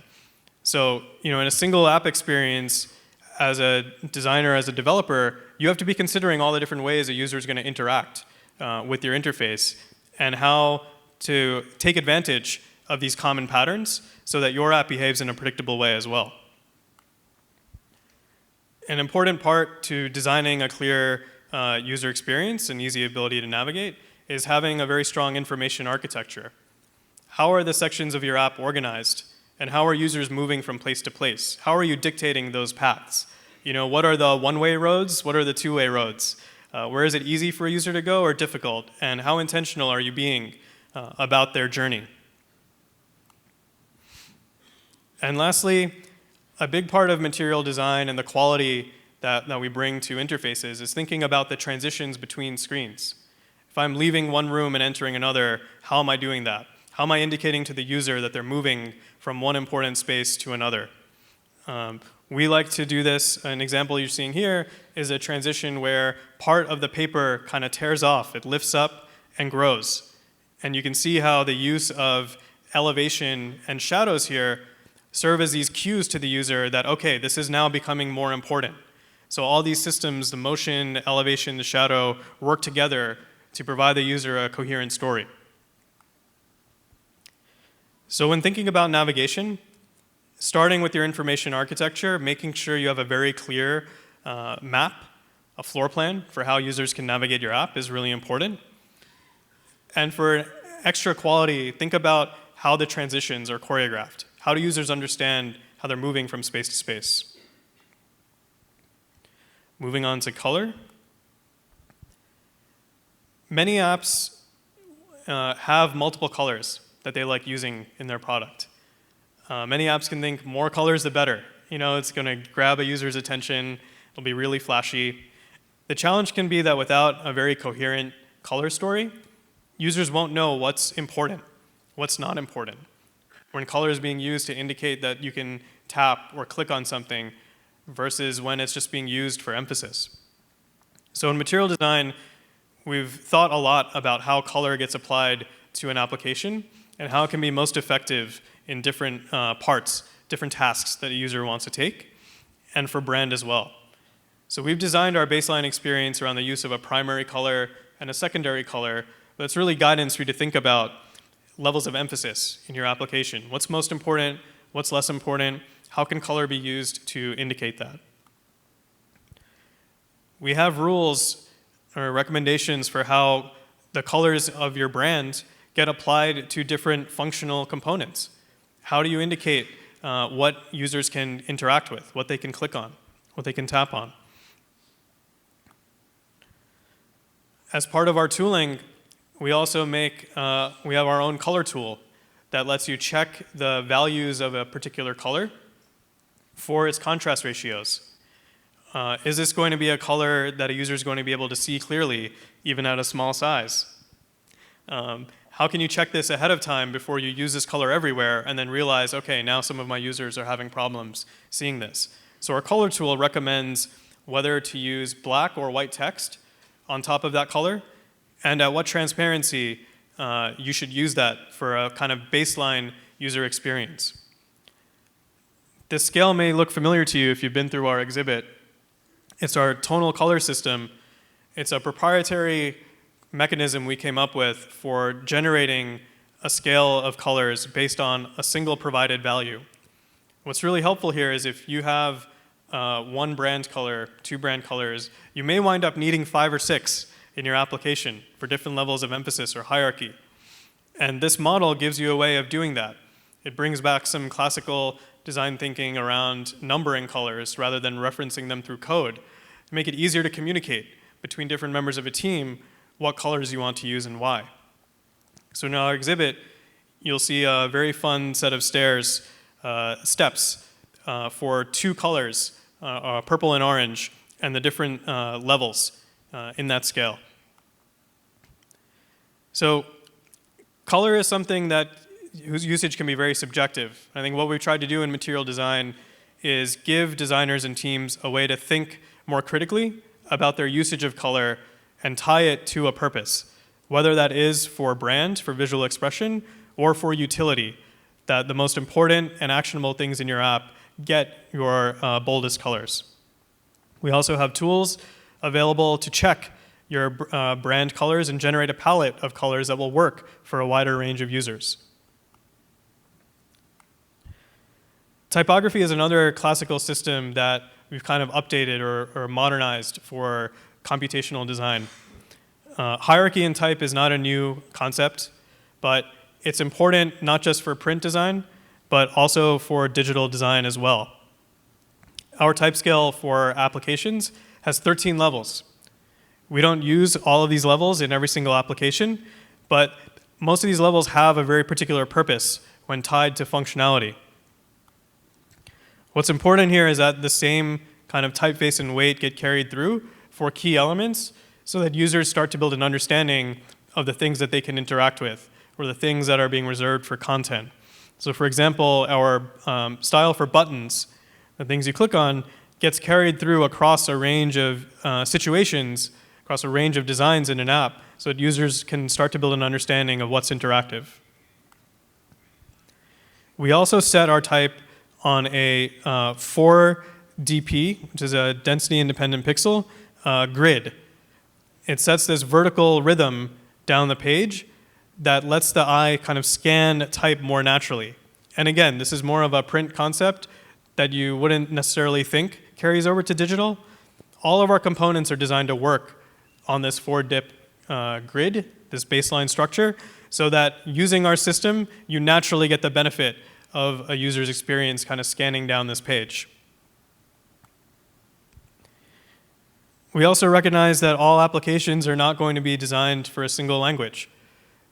So, you know, in a single app experience, as a designer, as a developer, you have to be considering all the different ways a user is going to interact with your interface and how to take advantage of these common patterns so that your app behaves in a predictable way as well. An important part to designing a clear user experience and easy ability to navigate is having a very strong information architecture. How are the sections of your app organized? And how are users moving from place to place? How are you dictating those paths? You know, what are the one-way roads? What are the two-way roads? Where is it easy for a user to go or difficult? And how intentional are you being about their journey? And lastly, a big part of material design and the quality that we bring to interfaces is thinking about the transitions between screens. If I'm leaving one room and entering another, how am I doing that? How am I indicating to the user that they're moving from one important space to another? We like to do this. An example you're seeing here is a transition where part of the paper kind of tears off. It lifts up and grows. And you can see how the use of elevation and shadows here serve as these cues to the user that, okay, this is now becoming more important. So all these systems, the motion, the elevation, the shadow, work together to provide the user a coherent story. So when thinking about navigation, starting with your information architecture, making sure you have a very clear map, a floor plan for how users can navigate your app is really important. And for extra quality, think about how the transitions are choreographed. How do users understand how they're moving from space to space? Moving on to color. Many apps have multiple colors that they like using in their product. Many apps can think more colors the better. You know, it's going to grab a user's attention. It'll be really flashy. The challenge can be that without a very coherent color story, users won't know what's important, what's not important. When color is being used to indicate that you can tap or click on something versus when it's just being used for emphasis. So in material design, we've thought a lot about how color gets applied to an application and how it can be most effective in different parts, different tasks that a user wants to take, and for brand as well. So we've designed our baseline experience around the use of a primary color and a secondary color, but it's really guidance for you to think about levels of emphasis in your application. What's most important? What's less important? How can color be used to indicate that? We have rules or recommendations for how the colors of your brand get applied to different functional components. How do you indicate what users can interact with, what they can click on, what they can tap on? As part of our tooling, we also we have our own color tool that lets you check the values of a particular color for its contrast ratios. Is this going to be a color that a user is going to be able to see clearly, even at a small size? how can you check this ahead of time before you use this color everywhere and then realize, okay, now some of my users are having problems seeing this? So our color tool recommends whether to use black or white text on top of that color, and at what transparency you should use that for a kind of baseline user experience. This scale may look familiar to you if you've been through our exhibit. It's our tonal color system. It's a proprietary mechanism we came up with for generating a scale of colors based on a single provided value. What's really helpful here is if you have one brand color, two brand colors, you may wind up needing 5 or 6 in your application for different levels of emphasis or hierarchy. And this model gives you a way of doing that. It brings back some classical design thinking around numbering colors rather than referencing them through code to make it easier to communicate between different members of a team what colors you want to use and why. So in our exhibit, you'll see a very fun set of steps for 2 colors, purple and orange, and the different levels in that scale. So color is something whose usage can be very subjective. I think what we've tried to do in material design is give designers and teams a way to think more critically about their usage of color and tie it to a purpose, whether that is for brand, for visual expression, or for utility, that the most important and actionable things in your app get your boldest colors. We also have tools available to check your brand colors and generate a palette of colors that will work for a wider range of users. Typography is another classical system that we've kind of updated or modernized for computational design. Hierarchy in type is not a new concept, but it's important not just for print design, but also for digital design as well. Our type scale for applications has 13 levels. We don't use all of these levels in every single application, but most of these levels have a very particular purpose when tied to functionality. What's important here is that the same kind of typeface and weight get carried through for key elements so that users start to build an understanding of the things that they can interact with or the things that are being reserved for content. So for example, our style for buttons, the things you click on, gets carried through across a range of situations, across a range of designs in an app, so that users can start to build an understanding of what's interactive. We also set our type on a 4DP, which is a density independent pixel, grid. It sets this vertical rhythm down the page that lets the eye kind of scan type more naturally. And again, this is more of a print concept that you wouldn't necessarily think carries over to digital. All of our components are designed to work on this 4-dip grid, this baseline structure, so that using our system, you naturally get the benefit of a user's experience kind of scanning down this page. We also recognize that all applications are not going to be designed for a single language.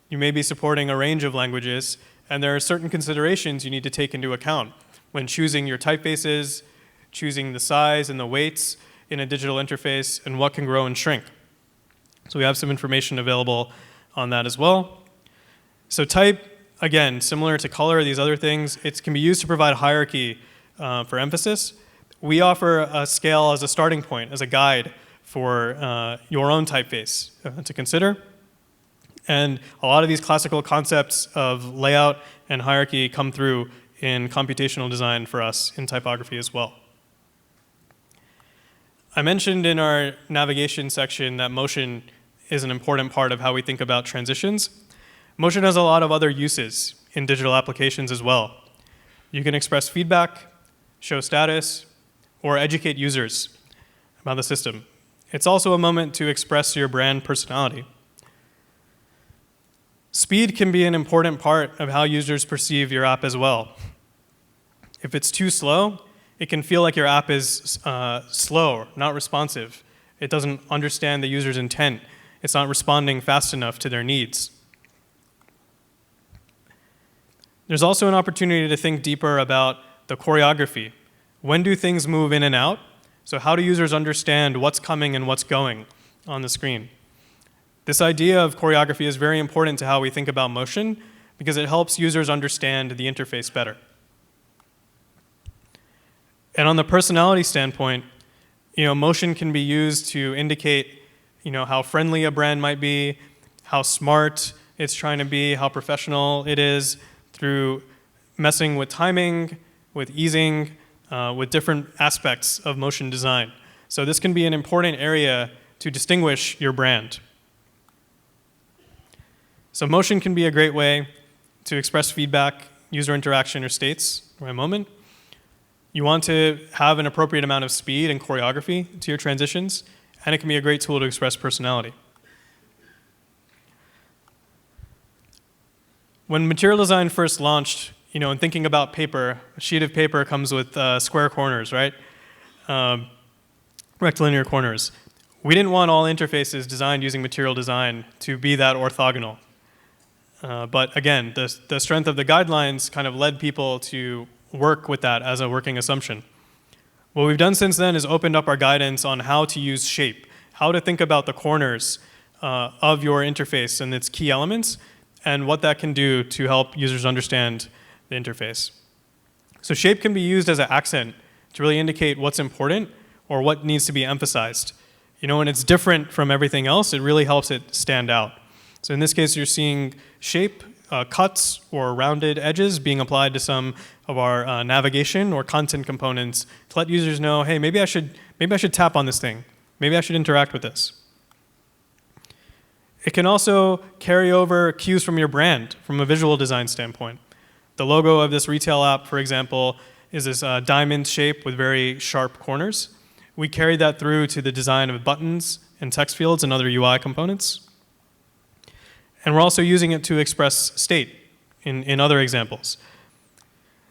You may be supporting a range of languages, and there are certain considerations you need to take into account when choosing your typefaces, choosing the size and the weights in a digital interface, and what can grow and shrink. So we have some information available on that as well. So type, again, similar to color, these other things, it can be used to provide hierarchy for emphasis. We offer a scale as a starting point, as a guide for your own typeface to consider. And a lot of these classical concepts of layout and hierarchy come through in computational design for us in typography as well. I mentioned in our navigation section that motion is an important part of how we think about transitions. Motion has a lot of other uses in digital applications as well. You can express feedback, show status, or educate users about the system. It's also a moment to express your brand personality. Speed can be an important part of how users perceive your app as well. If it's too slow, it can feel like your app is slow, not responsive. It doesn't understand the user's intent. It's not responding fast enough to their needs. There's also an opportunity to think deeper about the choreography. When do things move in and out? So how do users understand what's coming and what's going on the screen? This idea of choreography is very important to how we think about motion because it helps users understand the interface better. And on the personality standpoint, motion can be used to indicate, how friendly a brand might be, how smart it's trying to be, how professional it is, through messing with timing, with easing, with different aspects of motion design. So this can be an important area to distinguish your brand. So motion can be a great way to express feedback, user interaction, or states for a moment. You want to have an appropriate amount of speed and choreography to your transitions, and it can be a great tool to express personality. When material design first launched, and thinking about paper, a sheet of paper comes with square corners, right? Rectilinear corners. We didn't want all interfaces designed using material design to be that orthogonal. But again, the strength of the guidelines kind of led people to work with that as a working assumption. What we've done since then is opened up our guidance on how to use shape, how to think about the corners of your interface and its key elements, and what that can do to help users understand the interface. So shape can be used as an accent to really indicate what's important or what needs to be emphasized. When it's different from everything else, it really helps it stand out. So in this case, you're seeing shape, cuts or rounded edges being applied to some of our navigation or content components to let users know, hey, maybe I should tap on this thing. Maybe I should interact with this. It can also carry over cues from your brand from a visual design standpoint. The logo of this retail app, for example, is this diamond shape with very sharp corners. We carried that through to the design of buttons and text fields and other UI components. And we're also using it to express state in other examples.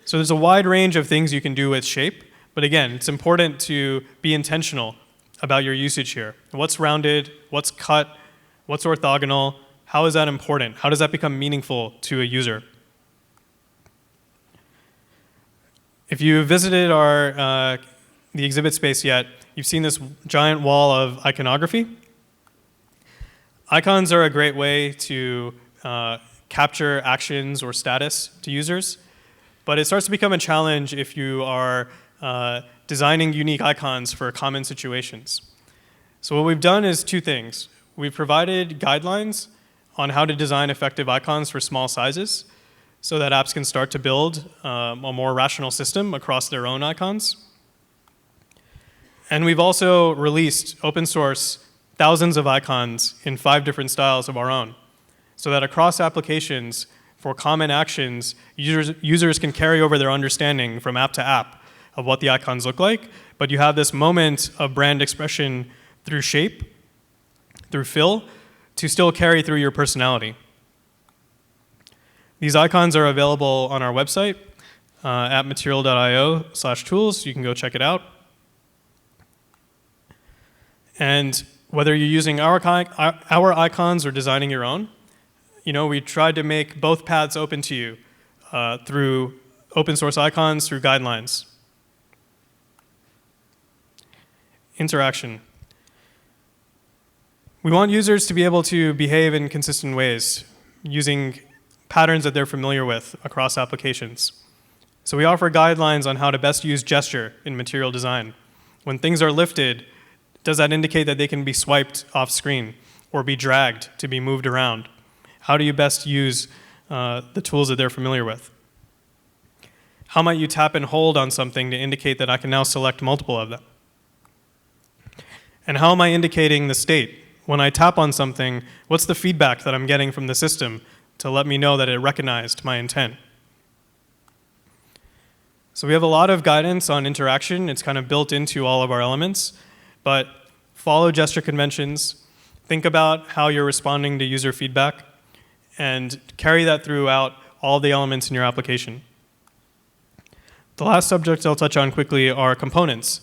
So there's a wide range of things you can do with shape, but again, it's important to be intentional about your usage here. What's rounded, what's cut, what's orthogonal, how is that important? How does that become meaningful to a user? If you visited the exhibit space yet, you've seen this giant wall of iconography. Icons are a great way to capture actions or status to users, but it starts to become a challenge if you are designing unique icons for common situations. So what we've done is two things. We've provided guidelines on how to design effective icons for small sizes so that apps can start to build a more rational system across their own icons. And we've also released open source thousands of icons in 5 different styles of our own, so that across applications for common actions, users can carry over their understanding from app to app of what the icons look like, but you have this moment of brand expression through shape, through fill, to still carry through your personality. These icons are available on our website at material.io/tools. You can go check it out. And whether you're using our icons or designing your own, we tried to make both paths open to you through open source icons, through guidelines. Interaction. We want users to be able to behave in consistent ways, using patterns that they're familiar with across applications. So we offer guidelines on how to best use gesture in material design. When things are lifted, does that indicate that they can be swiped off screen or be dragged to be moved around? How do you best use the tools that they're familiar with? How might you tap and hold on something to indicate that I can now select multiple of them? And how am I indicating the state? When I tap on something, what's the feedback that I'm getting from the system to let me know that it recognized my intent? So we have a lot of guidance on interaction. It's kind of built into all of our elements. But follow gesture conventions, think about how you're responding to user feedback, and carry that throughout all the elements in your application. The last subject I'll touch on quickly are components.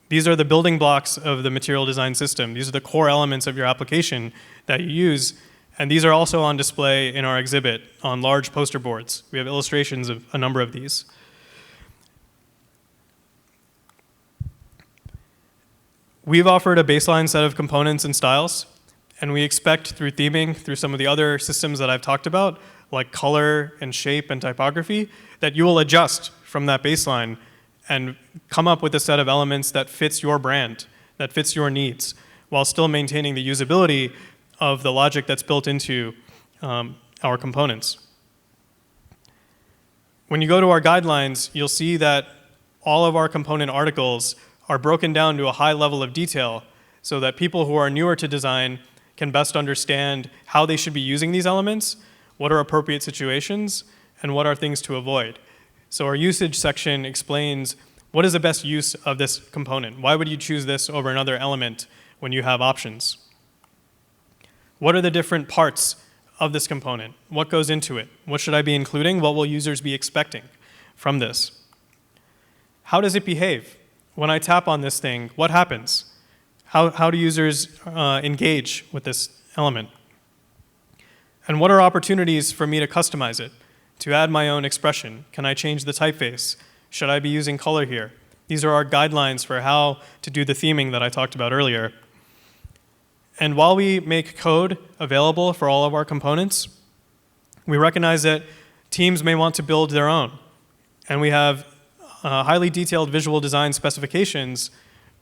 These are the building blocks of the material design system. These are the core elements of your application that you use, and these are also on display in our exhibit on large poster boards. We have illustrations of a number of these. We've offered a baseline set of components and styles, And we expect through theming, through some of the other systems that I've talked about, like color and shape and typography, that you will adjust from that baseline and come up with a set of elements that fits your brand, that fits your needs, while still maintaining the usability of the logic that's built into our components. When you go to our guidelines, you'll see that all of our component articles are broken down to a high level of detail so that people who are newer to design can best understand how they should be using these elements, what are appropriate situations, and what are things to avoid. So our usage section explains what is the best use of this component. Why would you choose this over another element when you have options? What are the different parts of this component? What goes into it? What should I be including? What will users be expecting from this? How does it behave? When I tap on this thing, what happens? How do users engage with this element? And what are opportunities for me to customize it, to add my own expression? Can I change the typeface? Should I be using color here? These are our guidelines for how to do the theming that I talked about earlier. And while we make code available for all of our components, we recognize that teams may want to build their own. And we have highly detailed visual design specifications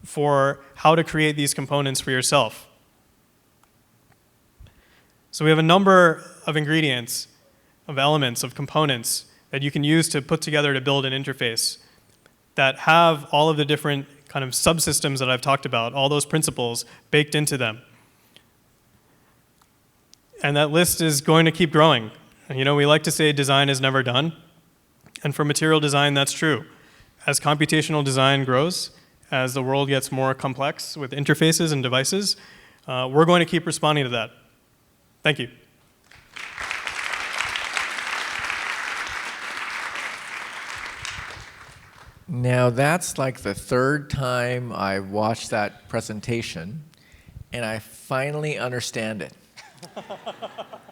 for how to create these components for yourself. So we have a number of ingredients, of elements, of components that you can use to put together to build an interface that have all of the different kind of subsystems that I've talked about, all those principles baked into them. And that list is going to keep growing. And, you know, we like to say design is never done. And for material design, that's true. As computational design grows, as the world gets more complex with interfaces and devices, we're going to keep responding to that. Thank you. Now that's like the third time I've watched that presentation, and I finally understand it.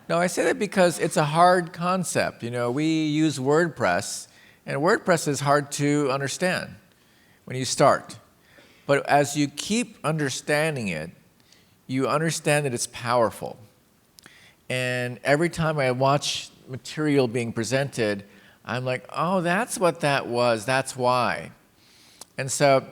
No, I say that because it's a hard concept. You know, we use WordPress, and WordPress is hard to understand when you start. But as you keep understanding it, you understand that it's powerful. And every time I watch material being presented, I'm like, oh, that's what that was, that's why. And so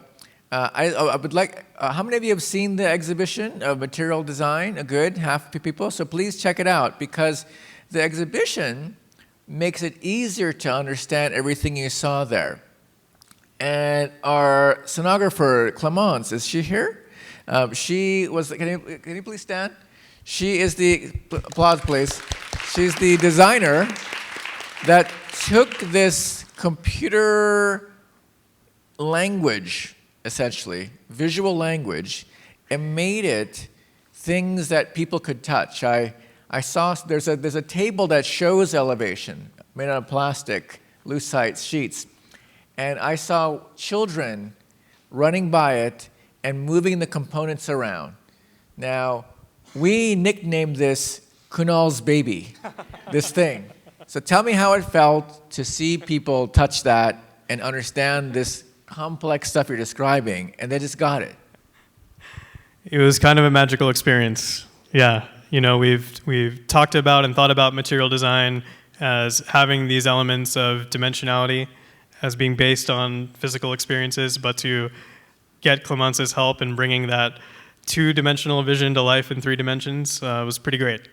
I would like, how many of you have seen the exhibition of material design? A good half of people, so please check it out, because the exhibition makes it easier to understand everything you saw there. And our scenographer, Clemence, is she here? She was, can you please stand? She is the, applause please, she's the designer that took this computer language, essentially, visual language, and made it things that people could touch. I saw, there's a table that shows elevation, made out of plastic, lucite sheets. And I saw children running by it and moving the components around. Now, we nicknamed this Kunal's baby, this thing. So tell me how it felt to see people touch that and understand this complex stuff you're describing, and they just got it. It was kind of a magical experience. Yeah, you know, we've talked about and thought about material design as having these elements of dimensionality, as being based on physical experiences, but to get Clemence's help in bringing that two-dimensional vision to life in 3 dimensions was pretty great.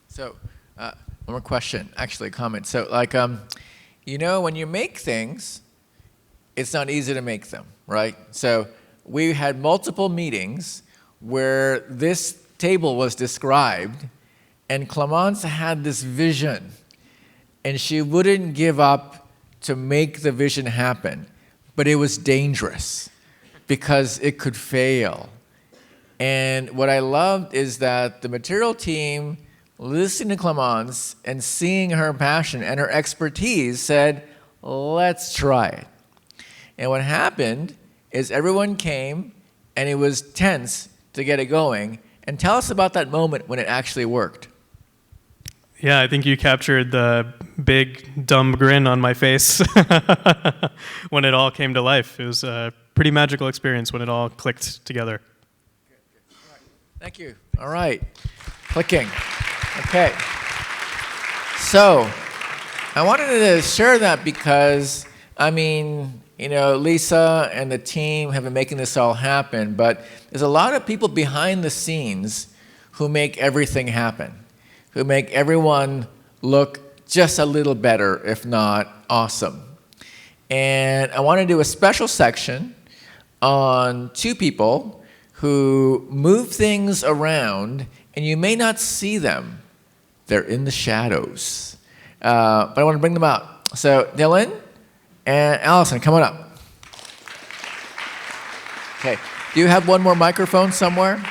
So, one more question, actually a comment. So, like, you know, when you make things, it's not easy to make them, right? So we had multiple meetings where this table was described, and Clemence had this vision, and she wouldn't give up to make the vision happen, but it was dangerous because it could fail. And what I loved is that the material team, listening to Clemence and seeing her passion and her expertise, said, let's try it. And what happened is everyone came, and it was tense to get it going. And tell us about that moment when it actually worked. Yeah, I think you captured the big, dumb grin on my face when it all came to life. It was a pretty magical experience when it all clicked together. Thank you. All right. Clicking. Okay. So I wanted to share that because, I mean, you know, Lisa and the team have been making this all happen, but there's a lot of people behind the scenes who make everything happen, who make everyone look just a little better, if not awesome. And I want to do a special section on two people who move things around, and you may not see them. They're in the shadows. But I want to bring them out. So Dylan and Allison, come on up. Okay. Do you have one more microphone somewhere?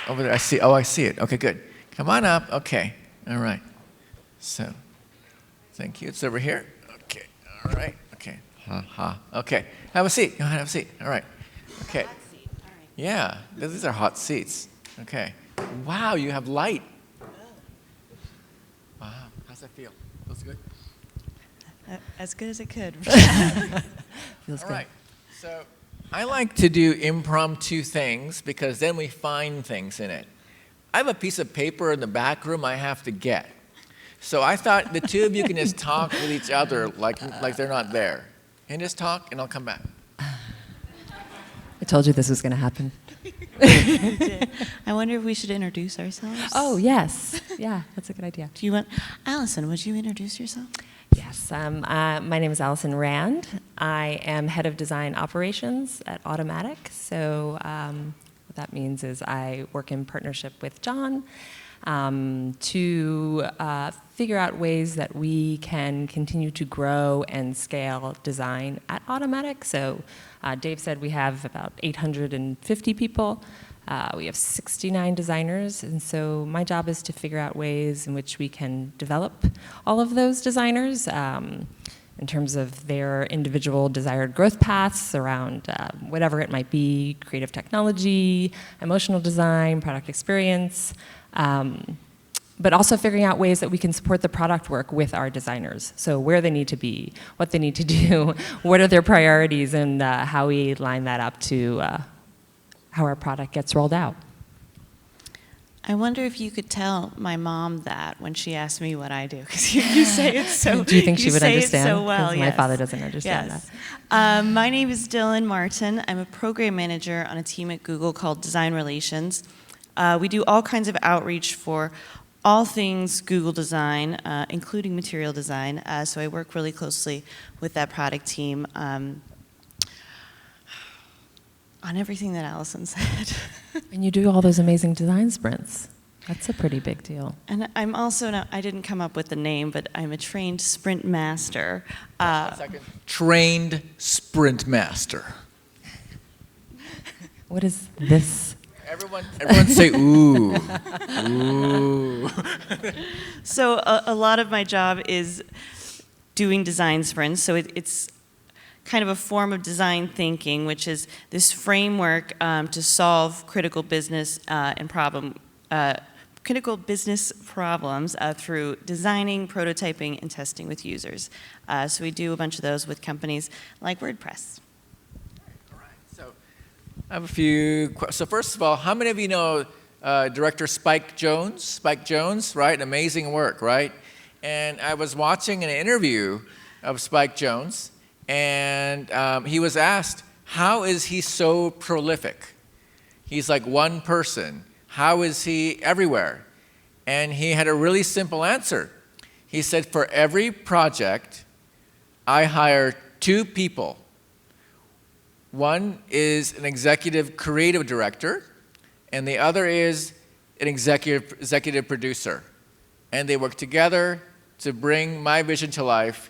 Over there. I see. Oh, I see it. Okay, good. Come on up. Okay. All right. So, thank you. It's over here. Okay. All right. Okay. Okay. Have a seat. Go ahead. Have a seat. All right. Okay. Yeah. These are hot seats. Okay. Wow. You have light. Wow. How's that feel? Feels good? As good as it could. Feels All good. right. So I like to do impromptu things because then we find things in it. I have a piece of paper in the back room I have to get. So I thought the two of you can just talk with each other like they're not there. And just talk, and I'll come back. I told you this was going to happen. I wonder if we should introduce ourselves. Oh, yes. Yeah, that's a good idea. Do you want, Allison, would you introduce yourself? Yes. My name is Allison Rand. I am head of design operations at Automattic. So what that means is I work in partnership with John to figure out ways that we can continue to grow and scale design at Automattic. So Dave said we have about 850 people. We have 69 designers, and so my job is to figure out ways in which we can develop all of those designers in terms of their individual desired growth paths around whatever it might be, creative technology, emotional design, product experience, but also figuring out ways that we can support the product work with our designers. So where they need to be, what they need to do, what are their priorities, and how we line that up to how our product gets rolled out. I wonder if you could tell my mom that when she asks me what I do, because you say it so. Do you think she would say understand? It so well, Because my father doesn't understand that. My name is Dylan Martin. I'm a program manager on a team at Google called Design Relations. We do all kinds of outreach for all things Google design, including material design. So I work really closely with that product team on everything that Allison said. And you do all those amazing design sprints. That's a pretty big deal. And I'm also, I didn't come up with the name, but I'm a trained sprint master. Trained sprint master. What is this? Everyone say ooh. Ooh. So a lot of my job is doing design sprints. So it's kind of a form of design thinking, which is this framework to solve critical business critical business problems through designing, prototyping, and testing with users. So we do a bunch of those with companies like WordPress. All right. So I have a few. So first of all, how many of you know director Spike Jonze? Spike Jonze, right? Amazing work, right? And I was watching an interview of Spike Jonze. And he was asked, how is he so prolific? He's like one person. How is he everywhere? And he had a really simple answer. He said, for every project, I hire two people. One is an executive creative director, and the other is an executive producer. And they work together to bring my vision to life,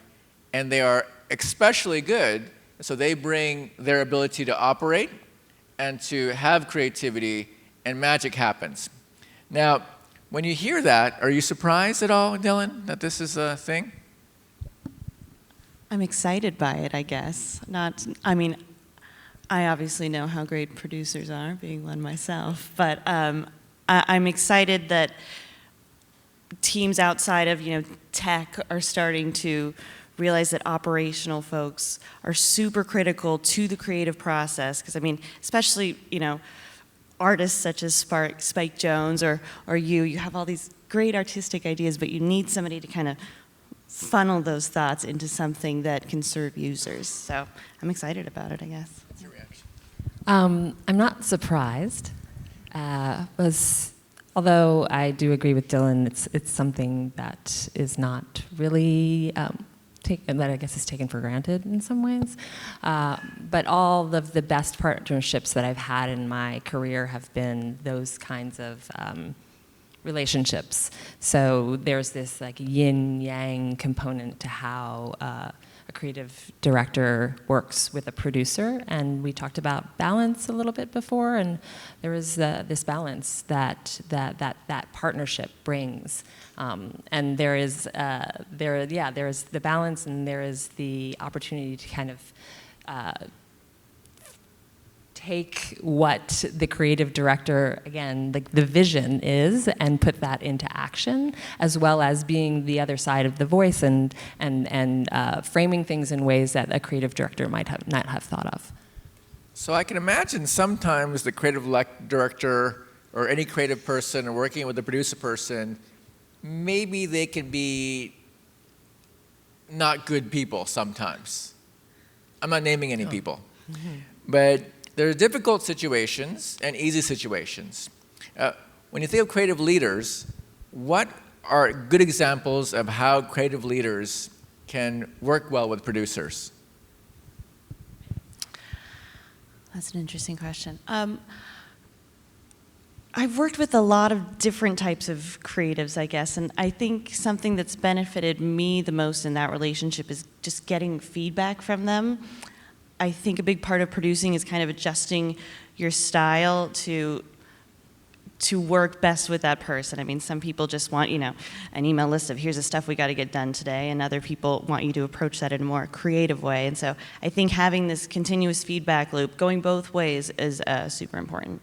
and they are especially good, so they bring their ability to operate and to have creativity, and magic happens. Now, when you hear that, are you surprised at all, Dylan, that this is a thing? I'm excited by it, I guess. I mean, I obviously know how great producers are, being one myself, but I'm excited that teams outside of tech are starting to realize that operational folks are super critical to the creative process. Because I mean, especially artists such as Spike Jones or you have all these great artistic ideas, but you need somebody to kind of funnel those thoughts into something that can serve users. So I'm excited about it, I guess. What's your reaction? I'm not surprised. Although I do agree with Dylan, it's something that is not really that I guess is taken for granted in some ways. But all of the best partnerships that I've had in my career have been those kinds of relationships. So there's this like yin-yang component to how a creative director works with a producer, and we talked about balance a little bit before, and there is this balance that partnership brings, and there is the balance, and there is the opportunity to kind of take what the creative director, again, like the vision is, and put that into action, as well as being the other side of the voice and framing things in ways that a creative director might not have thought of. So I can imagine sometimes the creative director or any creative person working with a producer person, maybe they can be not good people sometimes. I'm not naming any people. But there are difficult situations and easy situations. When you think of creative leaders, what are good examples of how creative leaders can work well with producers? That's an interesting question. I've worked with a lot of different types of creatives, I guess, and I think something that's benefited me the most in that relationship is just getting feedback from them. I think a big part of producing is kind of adjusting your style to work best with that person. I mean, some people just want, an email list of here's the stuff we got to get done today, and other people want you to approach that in a more creative way. And so I think having this continuous feedback loop going both ways is super important.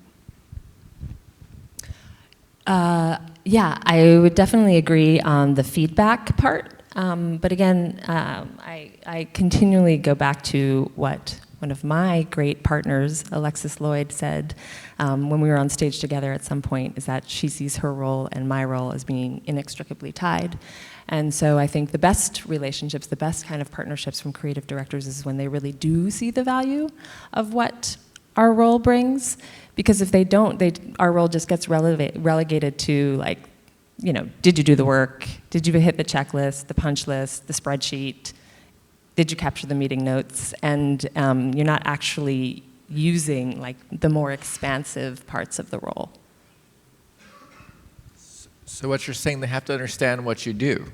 Yeah, I would definitely agree on the feedback part. But again, I continually go back to what one of my great partners, Alexis Lloyd, said when we were on stage together at some point, is that she sees her role and my role as being inextricably tied. And so I think the best relationships, the best kind of partnerships from creative directors is when they really do see the value of what our role brings. Because if they don't, our role just gets relegated to like, did you do the work? Did you hit the checklist, the punch list, the spreadsheet? Did you capture the meeting notes? And you're not actually using like the more expansive parts of the role. So what you're saying, they have to understand what you do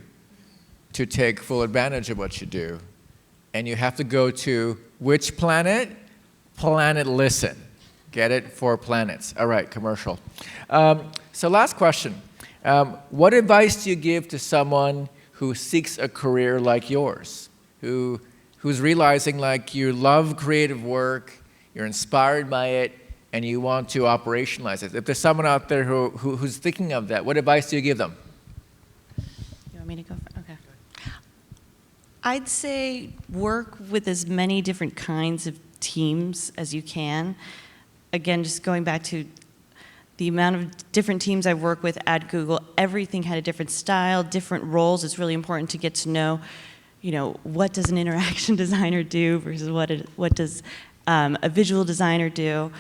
to take full advantage of what you do. And you have to go to which planet? Planet Listen. Get it? 4 planets. All right, commercial. So last question. What advice do you give to someone who seeks a career like yours, who's realizing like you love creative work, you're inspired by it, and you want to operationalize it? If there's someone out there who's thinking of that, what advice do you give them? You want me to go first? Okay. I'd say work with as many different kinds of teams as you can. Again, just going back to the amount of different teams I work with at Google, everything had a different style, different roles. It's really important to get to know, what does an interaction designer do versus what does a visual designer do,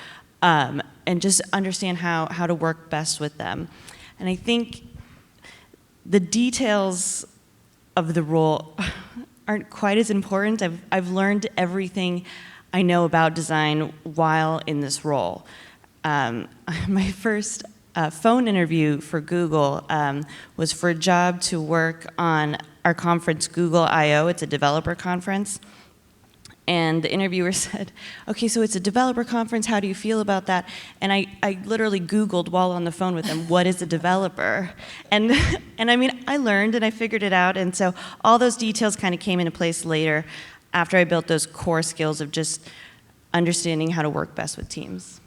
and just understand how to work best with them. And I think the details of the role aren't quite as important. I've learned everything I know about design while in this role. My first phone interview for Google was for a job to work on our conference, Google I/O. It's a developer conference. And the interviewer said, okay, so it's a developer conference, how do you feel about that? And I literally Googled while on the phone with him, what is a developer? And I mean, I learned and I figured it out, and so all those details kind of came into place later after I built those core skills of just understanding how to work best with teams.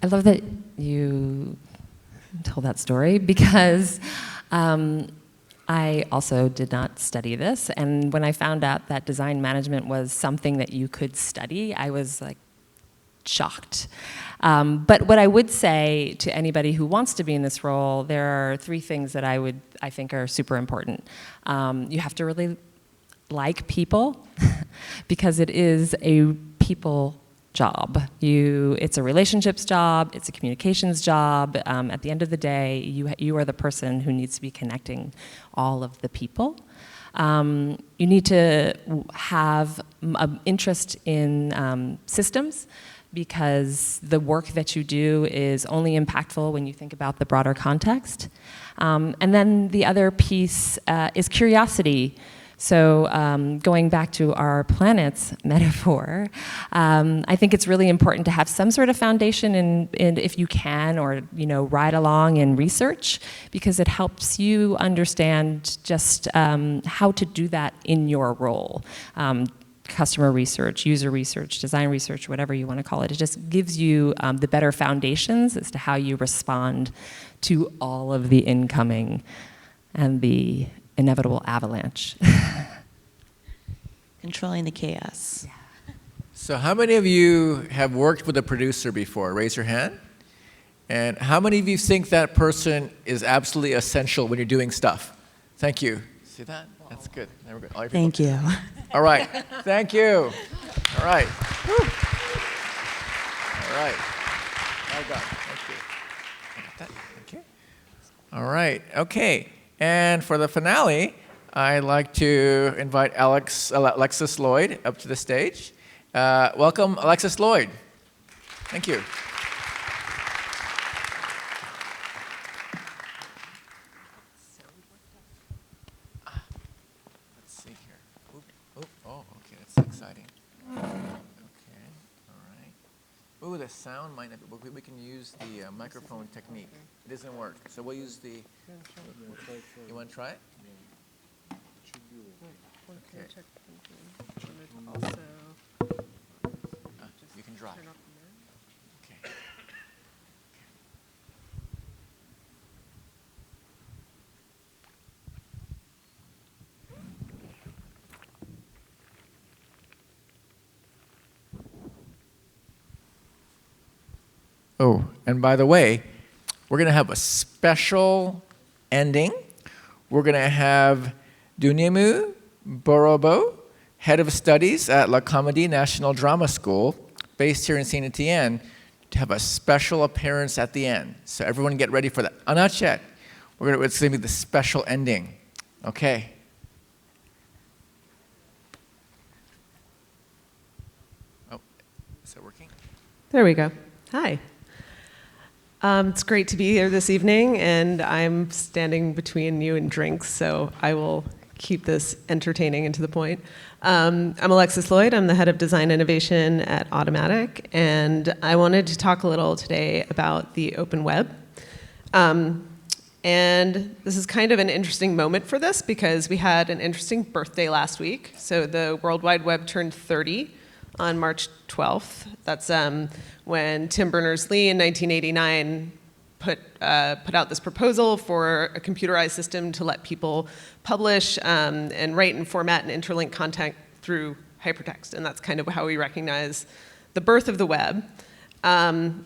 I love that you told that story because I also did not study this, and when I found out that design management was something that you could study, I was like shocked. But what I would say to anybody who wants to be in this role, there are 3 things that I think are super important. You have to really like people, because it is a people job. It's a relationships job, it's a communications job. At the end of the day, you are the person who needs to be connecting all of the people. You need to have an interest in systems, because the work that you do is only impactful when you think about the broader context. And then the other piece is curiosity. So going back to our planet's metaphor, I think it's really important to have some sort of foundation in if you can, or ride along in research, because it helps you understand just how to do that in your role. Customer research, user research, design research, whatever you want to call it. It just gives you the better foundations as to how you respond to all of the incoming and the inevitable avalanche. Controlling the chaos. Yeah. So how many of you have worked with a producer before? Raise your hand. And how many of you think that person is absolutely essential when you're doing stuff? Thank you. See that? That's good. There we go. Thank you. All right. Thank you. All right. Woo. All right. Well done. Thank you. I got that. Thank you. All right. Okay. And for the finale, I'd like to invite Alexis Lloyd up to the stage. Welcome, Alexis Lloyd. Thank you. Let's see here. Oh, okay, that's exciting. Okay, all right. Oh, the sound might not be, we can use the microphone technique. It doesn't work, so we'll use the, you want to try it? Okay. You can drive. Okay. Oh, and by the way, we're going to have a special ending. We're going to have Dunyemu Borobo, Head of Studies at La Comédie National Drama School, based here in Saint Étienne, to have a special appearance at the end. So everyone get ready for that. Oh, not yet. It's going to be the special ending. Okay. Oh, is that working? There we go. Hi. It's great to be here this evening, and I'm standing between you and drinks, so I will keep this entertaining and to the point. I'm Alexis Lloyd. I'm the head of design innovation at Automattic, and I wanted to talk a little today about the open web. And this is kind of an interesting moment for this, because we had an interesting birthday last week. So the World Wide Web turned 30 on March 12th. That's when Tim Berners-Lee in 1989 put out this proposal for a computerized system to let people publish and write and format and interlink content through hypertext. And that's kind of how we recognize the birth of the web. And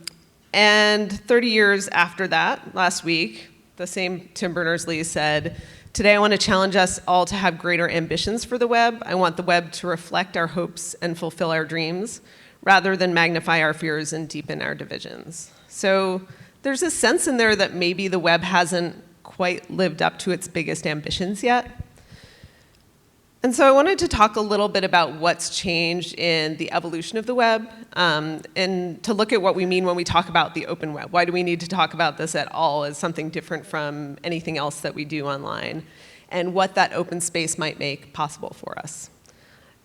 30 years after that, last week, the same Tim Berners-Lee said, "Today I want to challenge us all to have greater ambitions for the web. I want the web to reflect our hopes and fulfill our dreams, rather than magnify our fears and deepen our divisions." So there's a sense in there that maybe the web hasn't quite lived up to its biggest ambitions yet. And so I wanted to talk a little bit about what's changed in the evolution of the web, and to look at what we mean when we talk about the open web. Why do we need to talk about this at all as something different from anything else that we do online, and what that open space might make possible for us.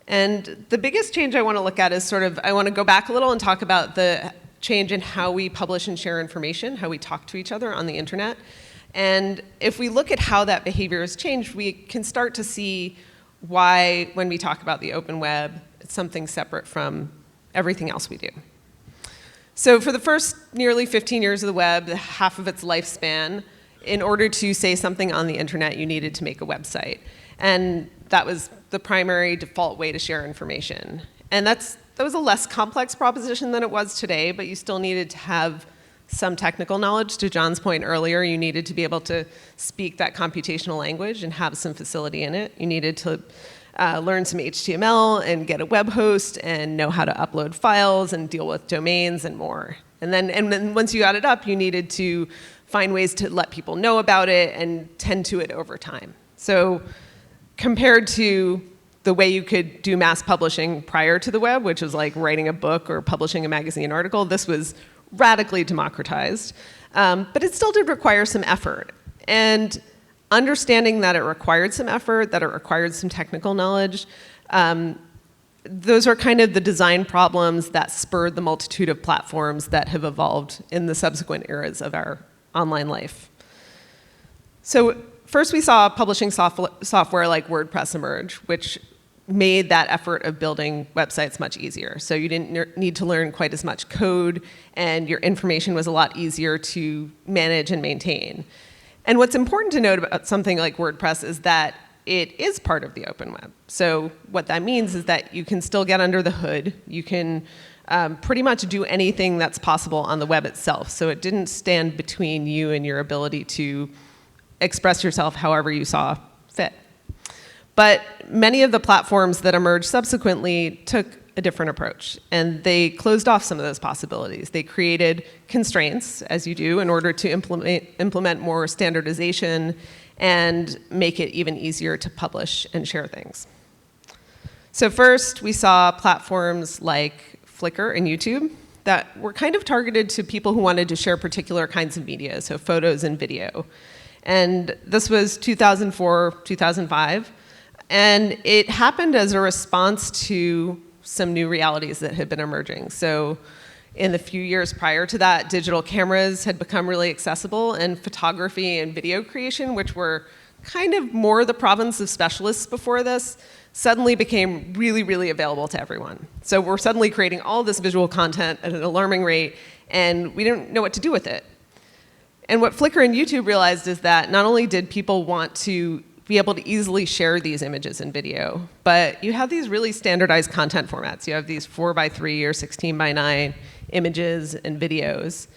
And the biggest change I want to look at is I want to go back a little and talk about the change in how we publish and share information, how we talk to each other on the internet. And if we look at how that behavior has changed, we can start to see why, when we talk about the open web, it's something separate from everything else we do. So for the first nearly 15 years of the web, half of its lifespan, in order to say something on the internet, you needed to make a website. And that was the primary default way to share information. And that's that was a less complex proposition than it was today, but you still needed to have some technical knowledge. To John's point earlier, you needed to be able to speak that computational language and have some facility in it. You needed to learn some HTML and get a web host and know how to upload files and deal with domains and more. And then once you got it up, you needed to find ways to let people know about it and tend to it over time. So compared to the way you could do mass publishing prior to the web, which was like writing a book or publishing a magazine article, this was radically democratized. But it still did require some effort. And understanding that it required some effort, that it required some technical knowledge, those are kind of the design problems that spurred the multitude of platforms that have evolved in the subsequent eras of our online life. So first we saw publishing software like WordPress emerge, which made that effort of building websites much easier. So you didn't need to learn quite as much code, and your information was a lot easier to manage and maintain. And what's important to note about something like WordPress is that it is part of the open web. So what that means is that you can still get under the hood. You can pretty much do anything that's possible on the web itself. So it didn't stand between you and your ability to express yourself however you saw fit. But many of the platforms that emerged subsequently took a different approach, and they closed off some of those possibilities. They created constraints, as you do, in order to implement more standardization and make it even easier to publish and share things. So first, we saw platforms like Flickr and YouTube that were kind of targeted to people who wanted to share particular kinds of media, so photos and video. And this was 2004, 2005. And it happened as a response to some new realities that had been emerging. So in the few years prior to that, digital cameras had become really accessible, and photography and video creation, which were kind of more the province of specialists before this, suddenly became really, really available to everyone. So we're suddenly creating all this visual content at an alarming rate, and we didn't know what to do with it. And what Flickr and YouTube realized is that not only did people want to be able to easily share these images and video, but you have these really standardized content formats. You have these 4:3 or 16:9 images and videos.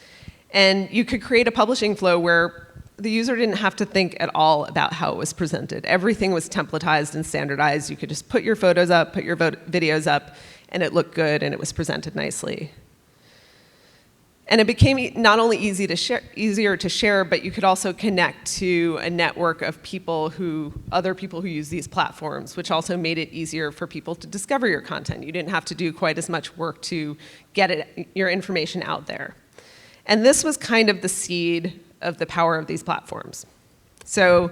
And you could create a publishing flow where the user didn't have to think at all about how it was presented. Everything was templatized and standardized. You could just put your photos up, put your videos up, and it looked good and it was presented nicely. And it became not only easier to share, but you could also connect to a network of other people who use these platforms, which also made it easier for people to discover your content. You didn't have to do quite as much work to get your information out there. And this was kind of the seed of the power of these platforms. So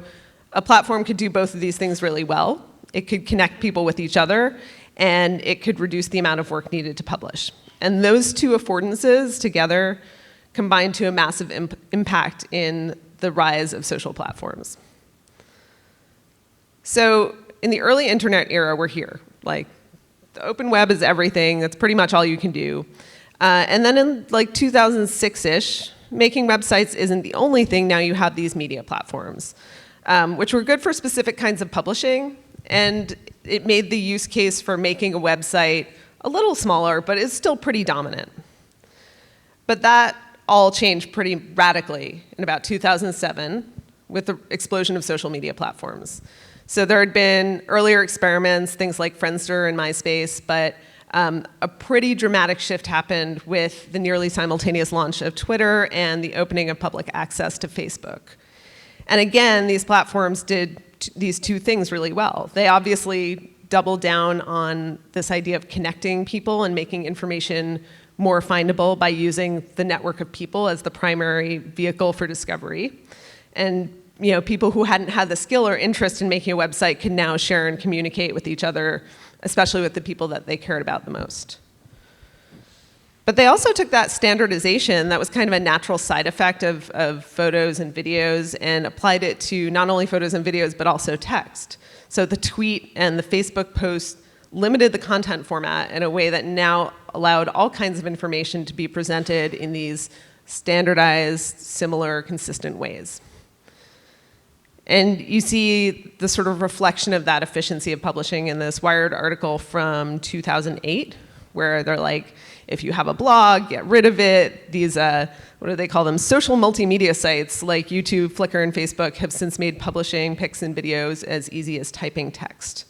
a platform could do both of these things really well. It could connect people with each other, and it could reduce the amount of work needed to publish. And those two affordances together combined to a massive impact in the rise of social platforms. So in the early internet era, we're here. Like, the open web is everything. That's pretty much all you can do. And then in like 2006-ish, making websites isn't the only thing. Now you have these media platforms, which were good for specific kinds of publishing. And it made the use case for making a website a little smaller, but it's still pretty dominant. But that all changed pretty radically in about 2007 with the explosion of social media platforms. So there had been earlier experiments, things like Friendster and MySpace, but a pretty dramatic shift happened with the nearly simultaneous launch of Twitter and the opening of public access to Facebook. And again, these platforms did these two things really well. They obviously doubled down on this idea of connecting people and making information more findable by using the network of people as the primary vehicle for discovery. And people who hadn't had the skill or interest in making a website can now share and communicate with each other, especially with the people that they cared about the most. But they also took that standardization that was kind of a natural side effect of photos and videos and applied it to not only photos and videos, but also text. So the tweet and the Facebook post limited the content format in a way that now allowed all kinds of information to be presented in these standardized, similar, consistent ways. And you see the sort of reflection of that efficiency of publishing in this Wired article from 2008, where they're like, if you have a blog, get rid of it. These, what do they call them? Social multimedia sites like YouTube, Flickr, and Facebook have since made publishing pics and videos as easy as typing text.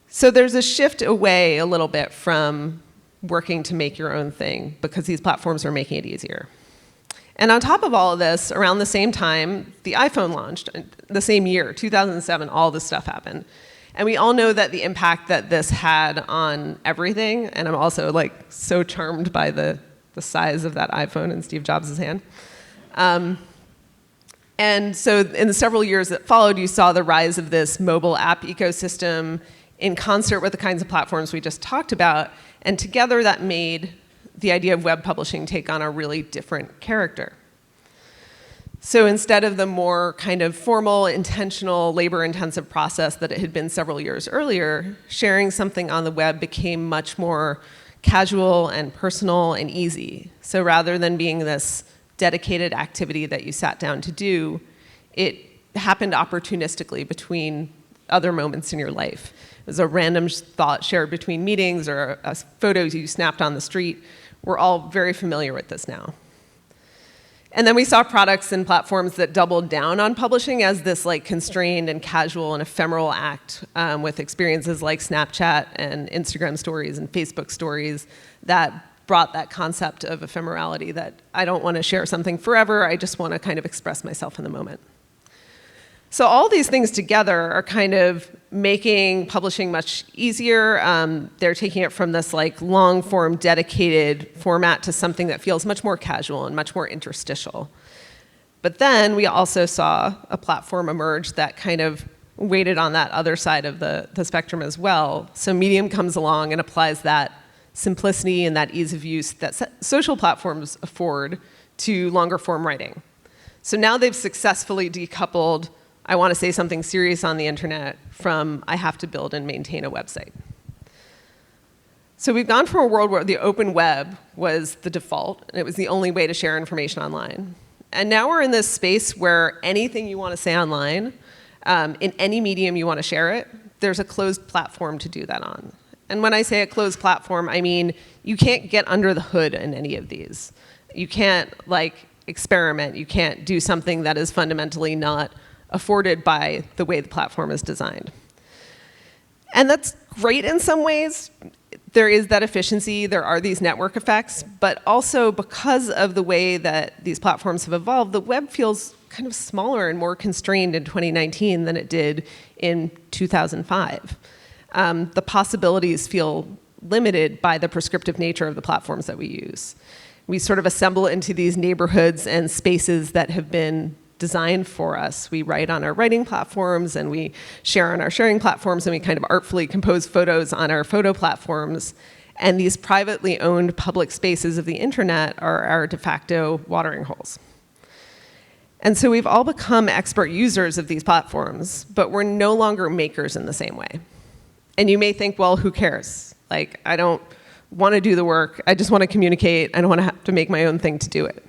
So there's a shift away a little bit from working to make your own thing because these platforms are making it easier. And on top of all of this, around the same time, the iPhone launched. The same year, 2007, all this stuff happened. And we all know that the impact that this had on everything, and I'm also like so charmed by the size of that iPhone in Steve Jobs' hand. And so in the several years that followed, you saw the rise of this mobile app ecosystem in concert with the kinds of platforms we just talked about. And together that made the idea of web publishing take on a really different character. So instead of the more kind of formal, intentional, labor-intensive process that it had been several years earlier, sharing something on the web became much more casual and personal and easy. So rather than being this dedicated activity that you sat down to do, it happened opportunistically between other moments in your life. It was a random thought shared between meetings or photos you snapped on the street. We're all very familiar with this now. And then we saw products and platforms that doubled down on publishing as this like constrained and casual and ephemeral act with experiences like Snapchat and Instagram stories and Facebook stories that brought that concept of ephemerality, that I don't want to share something forever, I just want to kind of express myself in the moment. So all these things together are kind of making publishing much easier. They're taking it from this like long form dedicated format to something that feels much more casual and much more interstitial. But then we also saw a platform emerge that kind of weighted on that other side of the spectrum as well. So Medium comes along and applies that simplicity and that ease of use that social platforms afford to longer form writing. So now they've successfully decoupled I want to say something serious on the internet from I have to build and maintain a website. So we've gone from a world where the open web was the default, and it was the only way to share information online. And now we're in this space where anything you want to say online, in any medium you want to share it, there's a closed platform to do that on. And when I say a closed platform, I mean you can't get under the hood in any of these. You can't like experiment. You can't do something that is fundamentally not afforded by the way the platform is designed. And that's great in some ways. There is that efficiency, there are these network effects, but also because of the way that these platforms have evolved, the web feels kind of smaller and more constrained in 2019 than it did in 2005. The possibilities feel limited by the prescriptive nature of the platforms that we use. We sort of assemble into these neighborhoods and spaces that have been designed for us. We write on our writing platforms and we share on our sharing platforms and we kind of artfully compose photos on our photo platforms. And these privately owned public spaces of the internet are our de facto watering holes. And so we've all become expert users of these platforms, but we're no longer makers in the same way. And you may think, well, who cares? Like, I don't want to do the work. I just want to communicate. I don't want to have to make my own thing to do it.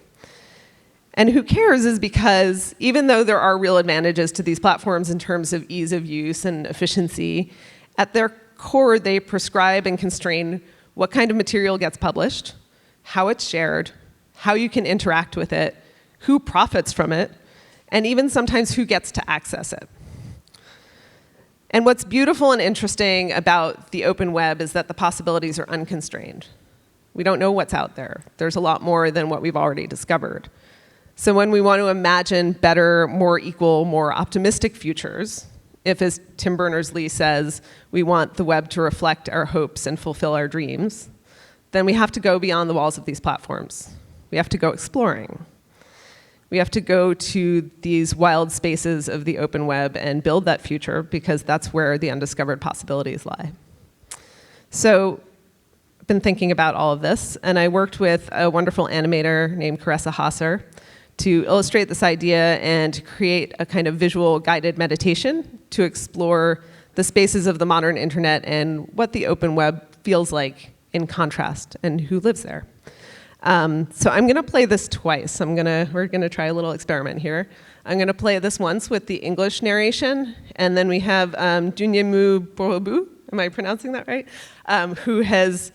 And who cares is because even though there are real advantages to these platforms in terms of ease of use and efficiency, at their core, they prescribe and constrain what kind of material gets published, how it's shared, how you can interact with it, who profits from it, and even sometimes who gets to access it. And what's beautiful and interesting about the open web is that the possibilities are unconstrained. We don't know what's out there. There's a lot more than what we've already discovered. So when we want to imagine better, more equal, more optimistic futures, if, as Tim Berners-Lee says, we want the web to reflect our hopes and fulfill our dreams, then we have to go beyond the walls of these platforms. We have to go exploring. We have to go to these wild spaces of the open web and build that future because that's where the undiscovered possibilities lie. So I've been thinking about all of this, and I worked with a wonderful animator named Caressa Hasser to illustrate this idea and to create a kind of visual guided meditation to explore the spaces of the modern internet and what the open web feels like in contrast and who lives there. So I'm gonna play this twice. We're gonna try a little experiment here. I'm gonna play this once with the English narration, and then we have Dunyemu Borobu am I pronouncing that right? Who has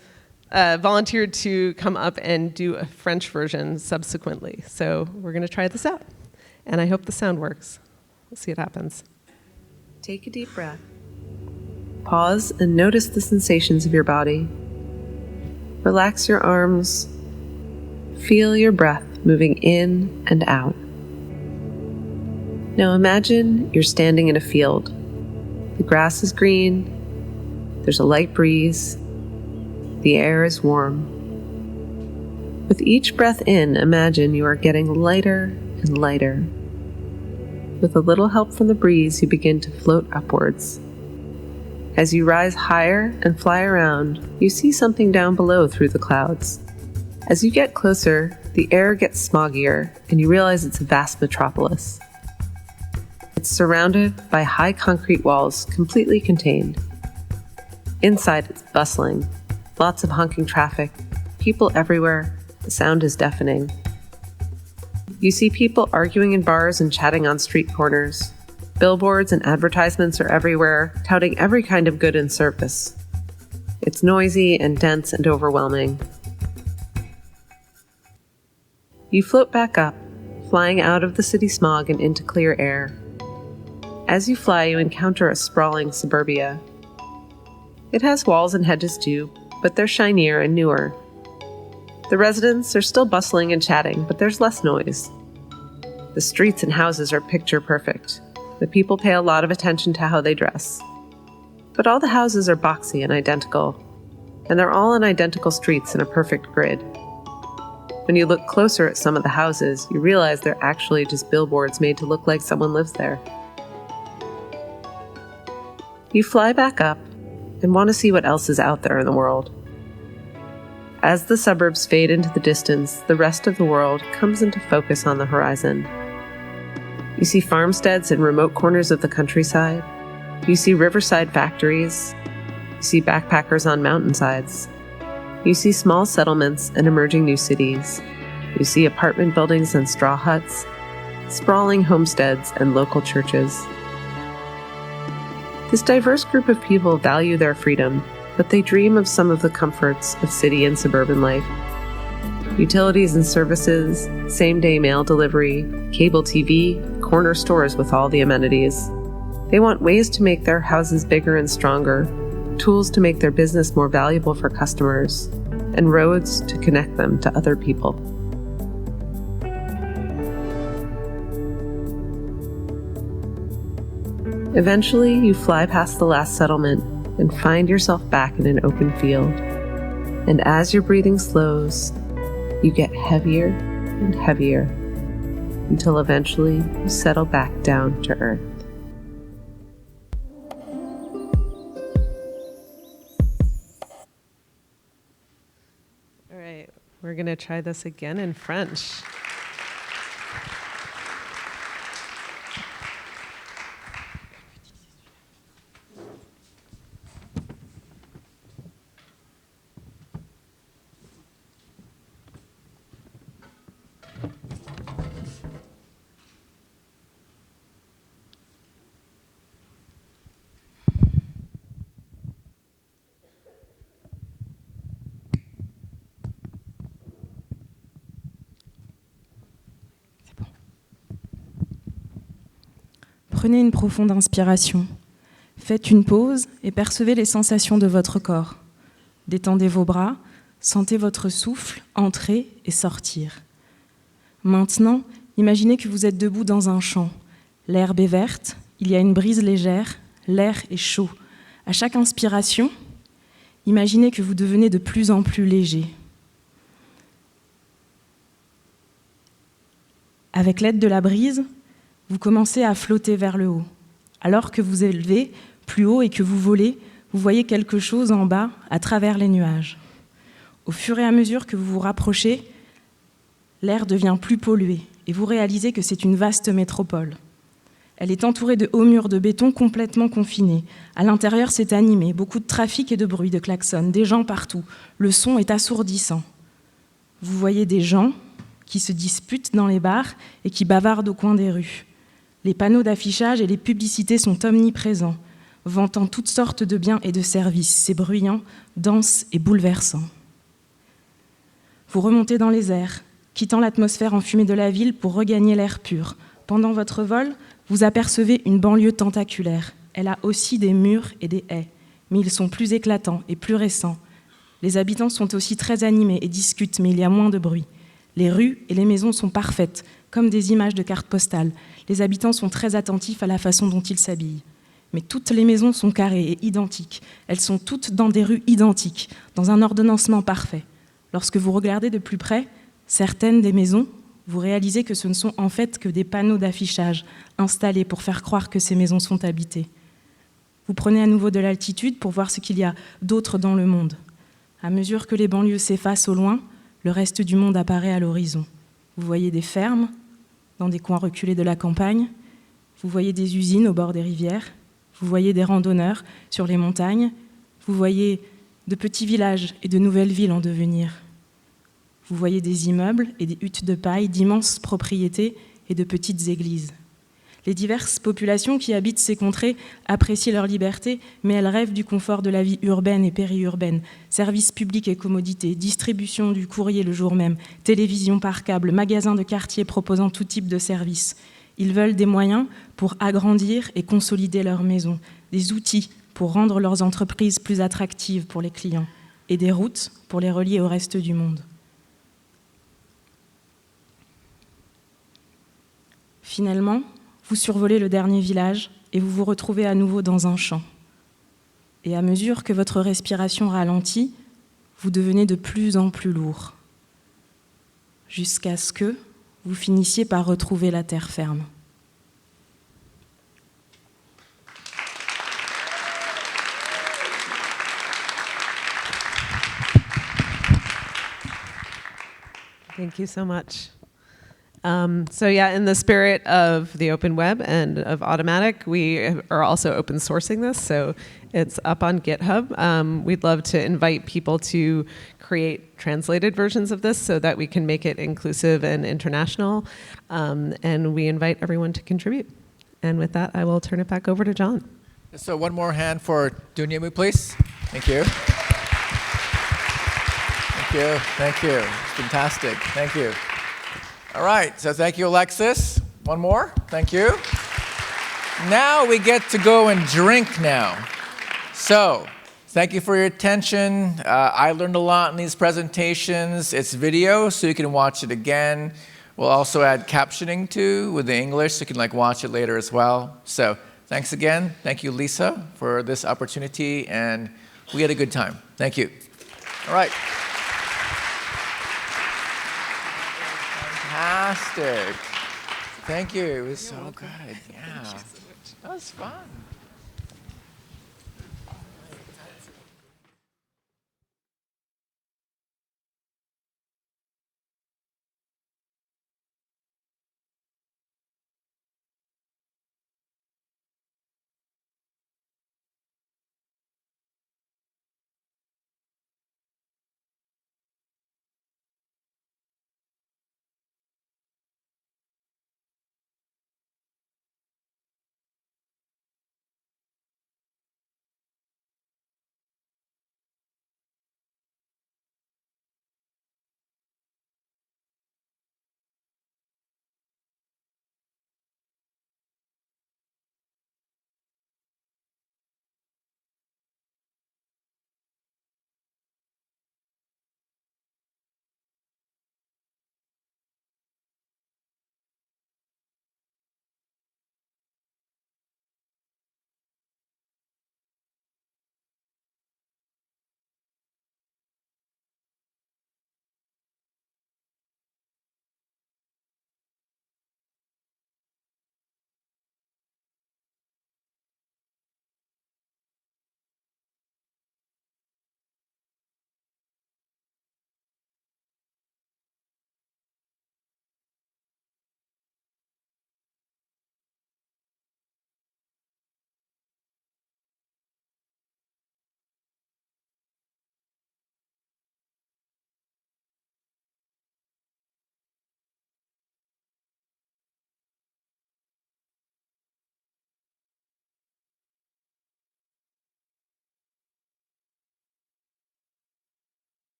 volunteered to come up and do a French version subsequently. So we're going to try this out. And I hope the sound works. We'll see what happens. Take a deep breath. Pause and notice the sensations of your body. Relax your arms. Feel your breath moving in and out. Now imagine you're standing in a field. The grass is green. There's a light breeze. The air is warm. With each breath in, imagine you are getting lighter and lighter. With a little help from the breeze, you begin to float upwards. As you rise higher and fly around, you see something down below through the clouds. As you get closer, the air gets smoggier, and you realize it's a vast metropolis. It's surrounded by high concrete walls, completely contained. Inside, it's bustling. Lots of honking traffic, people everywhere. The sound is deafening. You see people arguing in bars and chatting on street corners. Billboards and advertisements are everywhere, touting every kind of good and service. It's noisy and dense and overwhelming. You float back up, flying out of the city smog and into clear air. As you fly, you encounter a sprawling suburbia. It has walls and hedges too, but they're shinier and newer. The residents are still bustling and chatting, but there's less noise. The streets and houses are picture perfect. The people pay a lot of attention to how they dress. But all the houses are boxy and identical, and they're all on identical streets in a perfect grid. When you look closer at some of the houses, you realize they're actually just billboards made to look like someone lives there. You fly back up and want to see what else is out there in the world. As the suburbs fade into the distance, the rest of the world comes into focus on the horizon. You see farmsteads in remote corners of the countryside. You see riverside factories. You see backpackers on mountainsides. You see small settlements and emerging new cities. You see apartment buildings and straw huts, sprawling homesteads and local churches. This diverse group of people value their freedom, but they dream of some of the comforts of city and suburban life. Utilities and services, same-day mail delivery, cable TV, corner stores with all the amenities. They want ways to make their houses bigger and stronger, tools to make their business more valuable for customers, and roads to connect them to other people. Eventually, you fly past the last settlement and find yourself back in an open field. And as your breathing slows, you get heavier and heavier until eventually you settle back down to earth. All right, we're going to try this again in French. Prenez une profonde inspiration. Faites une pause et percevez les sensations de votre corps. Détendez vos bras, sentez votre souffle entrer et sortir. Maintenant, imaginez que vous êtes debout dans un champ. L'herbe est verte, il y a une brise légère, l'air est chaud. À chaque inspiration, imaginez que vous devenez de plus en plus léger. Avec l'aide de la brise, vous commencez à flotter vers le haut. Alors que vous élevez plus haut et que vous volez, vous voyez quelque chose en bas à travers les nuages. Au fur et à mesure que vous vous rapprochez, l'air devient plus pollué et vous réalisez que c'est une vaste métropole. Elle est entourée de hauts murs de béton complètement confinés. À l'intérieur, c'est animé, beaucoup de trafic et de bruit, de klaxons, des gens partout. Le son est assourdissant. Vous voyez des gens qui se disputent dans les bars et qui bavardent au coin des rues. Les panneaux d'affichage et les publicités sont omniprésents. vantant toutes sortes de biens et de services. C'est bruyant, dense et bouleversant. Vous remontez dans les airs, quittant l'atmosphère enfumée de la ville pour regagner l'air pur. Pendant votre vol, vous apercevez une banlieue tentaculaire. Elle a aussi des murs et des haies, mais ils sont plus éclatants et plus récents. Les habitants sont aussi très animés et discutent, mais il y a moins de bruit. Les rues et les maisons sont parfaites, comme des images de cartes postales. Les habitants sont très attentifs à la façon dont ils s'habillent. Mais toutes les maisons sont carrées et identiques. Elles sont toutes dans des rues identiques, dans un ordonnancement parfait. Lorsque vous regardez de plus près, certaines des maisons, vous réalisez que ce ne sont en fait que des panneaux d'affichage installés pour faire croire que ces maisons sont habitées. Vous prenez à nouveau de l'altitude pour voir ce qu'il y a d'autre dans le monde. À mesure que les banlieues s'effacent au loin, le reste du monde apparaît à l'horizon. Vous voyez des fermes dans des coins reculés de la campagne, vous voyez des usines au bord des rivières, vous voyez des randonneurs sur les montagnes, vous voyez de petits villages et de nouvelles villes en devenir. Vous voyez des immeubles et des huttes de paille, d'immenses propriétés et de petites églises. Les diverses populations qui habitent ces contrées apprécient leur liberté, mais elles rêvent du confort de la vie urbaine et périurbaine, services publics et commodités, distribution du courrier le jour même, télévision par câble, magasins de quartier proposant tout type de services. Ils veulent des moyens pour agrandir et consolider leurs maisons, des outils pour rendre leurs entreprises plus attractives pour les clients et des routes pour les relier au reste du monde. Finalement, vous survolez le dernier village et vous vous retrouvez à nouveau dans un champ. Et à mesure que votre respiration ralentit, vous devenez de plus en plus lourd, jusqu'à ce que vous finissiez par retrouver la terre ferme. Thank you so much. So yeah, in the spirit of the open web and of Automattic, we are also open sourcing this, so it's up on GitHub. We'd love to invite people to create translated versions of this so that we can make it inclusive and international, and we invite everyone to contribute. And with that, I will turn it back over to John. So one more hand for Dunyemu, please. Thank you. Thank you. Thank you. Fantastic. Thank you. All right, so thank you, Alexis. One more, thank you. Now we get to go and drink now. So, thank you for your attention. I learned a lot in these presentations. It's video, so you can watch it again. We'll also add captioning too with the English, so you can watch it later as well. So, thanks again. Thank you, Lisa, for this opportunity, and we had a good time. Thank you. All right. Fantastic. Thank you. It was so good. Yeah. That was fun.